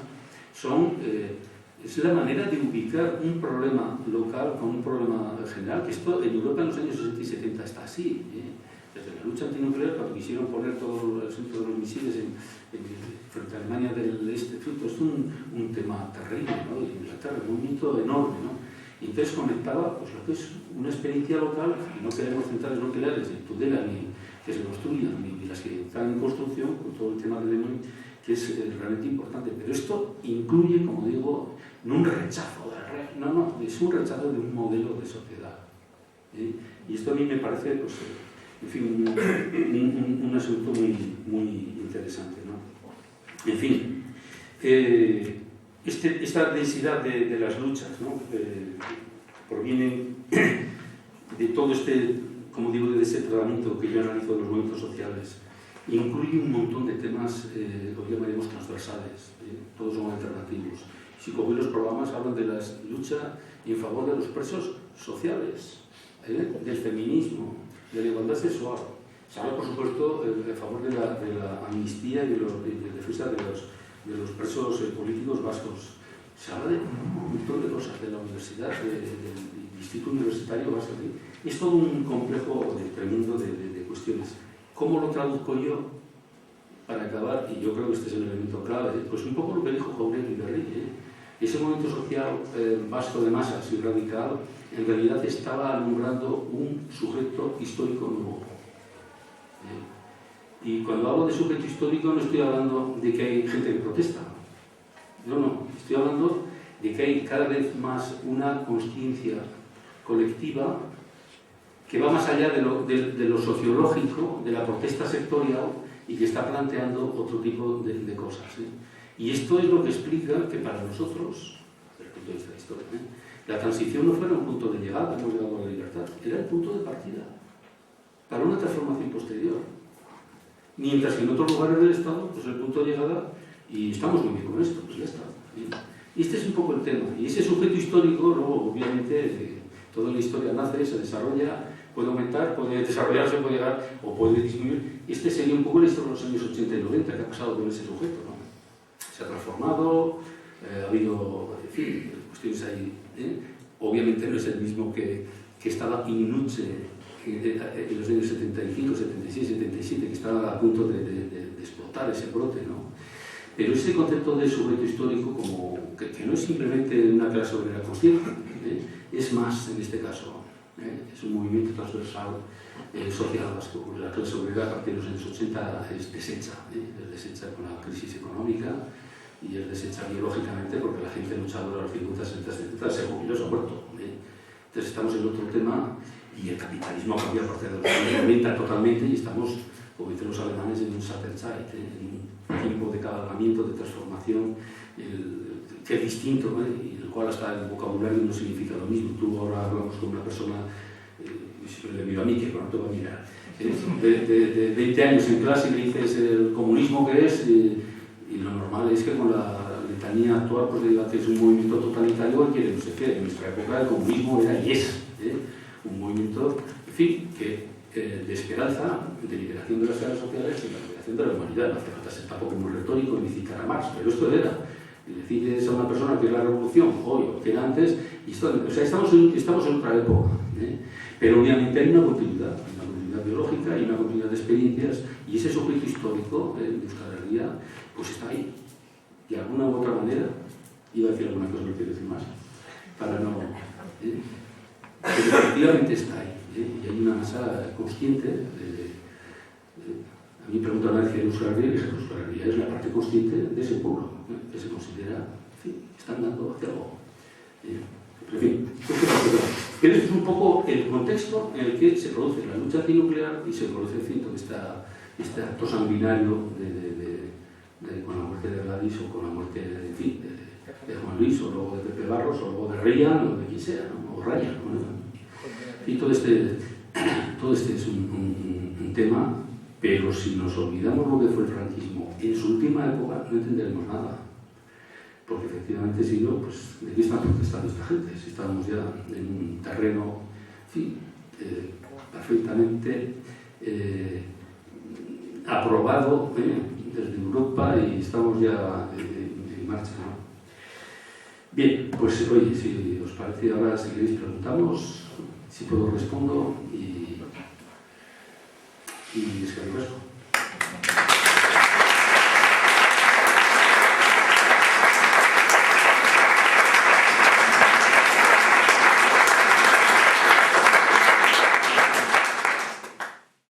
es la manera de ubicar un problema local con un problema general, que esto en Europa en los años 60 y 70 está así, Desde la lucha antinuclear, cuando quisieron poner todo el asunto de los misiles frente a Alemania del Este, esto es un tema terrible, ¿no? Y Inglaterra, un movimiento enorme, ¿no? Y entonces conectaba pues, lo que es una experiencia local, y no queremos centrales nucleares en Tudela, ni que se construyan, ni las que están en construcción, con todo el tema del ENOI, que es realmente importante. Pero esto incluye, como digo, no un rechazo del régimen, no, es un rechazo de un modelo de sociedad. Y esto a mí me parece, pues, en fin, un asunto muy interesante, ¿no? En fin, esta densidad de las luchas, ¿no? Proviene de todo como digo, de ese tratamiento que yo analizo de los movimientos sociales. Incluye un montón de temas, lo que llamaríamos transversales, todos son alternativos. Si cogéis los programas, hablan de la lucha en favor de los presos sociales, del feminismo, de la igualdad sexual. Se habla, por supuesto, a favor de la amnistía y de defensa de los presos políticos vascos. Se habla de un montón de cosas, de la universidad, del instituto universitario vasco. Es todo un complejo tremendo de cuestiones. ¿Cómo lo traduzco yo para acabar? Y yo creo que este es el elemento clave. Pues un poco lo que dijo Jauregui de Rey. Ese movimiento social vasco de masas y radical en realidad estaba alumbrando un sujeto histórico nuevo. Y cuando hablo de sujeto histórico no estoy hablando de que hay gente que protesta. No. Estoy hablando de que hay cada vez más una consciencia colectiva que va más allá de lo sociológico, de la protesta sectorial, y que está planteando otro tipo de cosas. Y esto es lo que explica que para nosotros, desde el punto de vista de la historia, la transición no fuera un punto de llegada, hemos llegado a la libertad, era el punto de partida para una transformación posterior. Mientras que en otros lugares del Estado, pues el punto de llegada, y estamos muy bien con esto, pues ya está. Y este es un poco el tema. Y ese sujeto histórico, luego, obviamente, toda la historia nace, se desarrolla, puede aumentar, puede desarrollarse, puede llegar o puede disminuir. Este sería un poco la historia de los años 80 y 90, que ha pasado con ese sujeto, ¿no? Se ha transformado, ha habido, en fin, cuestiones ahí. Obviamente no es el mismo que estaba in nuce en los años 75, 76, 77, que estaba a punto de explotar ese brote, ¿no? Pero ese concepto de sujeto histórico, como que no es simplemente una clase obrera consciente, es más en este caso. Es un movimiento transversal social vasco. La clase obrera a partir de los años 80 es deshecha con la crisis económica y es deshecha biológicamente porque la gente luchadora a los 50, 60, 70 se jubiló, se ha muerto. Entonces estamos en otro tema y el capitalismo ha cambiado a partir de los años 90 totalmente y estamos, como dicen los alemanes, en un Satterzeit, en un tiempo de cabalgamiento, de transformación, que es distinto, y el cual hasta el vocabulario no significa lo mismo. Tú ahora hablamos con una persona, siempre le miro a mí, que no te va a mirar, de 20 años en clase y le dices el comunismo que es, y lo normal es que con la letanía actual pues le diga que es un movimiento totalitario que no sé qué. En nuestra época el comunismo era y es un movimiento, en fin, de esperanza, de liberación de las clases sociales y la liberación de la humanidad. No hace falta ser tampoco muy retórico ni citar a Marx, pero esto era. Y decirles a una persona que es la revolución hoy o que era antes, y esto, o sea, estamos en otra época, pero obviamente hay una continuidad biológica y una continuidad de experiencias, y ese sujeto histórico de Euskal Herria pues está ahí. De alguna u otra manera, iba a decir alguna cosa, no quiero decir más, para no... pero efectivamente está ahí. Y hay una masa consciente. A mí me preguntan a veces de Euskal Herria, y dije, Euskal Herria es la parte consciente de ese pueblo, que se considera, en fin, están dando hacia algo. En fin, pero este es un poco el contexto en el que se produce la lucha antinuclear y se produce, en fin, todo este acto sanguinario con la muerte de Gladys o con la muerte, en fin, de Juan Luis, o luego de Pepe Barros, o luego de Ryan, o de quien sea, ¿no? O Ryan, ¿no? Y todo este es un tema, pero si nos olvidamos lo que fue el franquismo en su última época, no entenderemos nada. Porque efectivamente, si no, pues ¿de qué está protestando esta gente? Si estamos ya en un terreno, en fin, perfectamente aprobado desde Europa y estamos ya en marcha, ¿no? Bien, pues oye, si os parece, ahora si queréis preguntamos, si puedo respondo y es que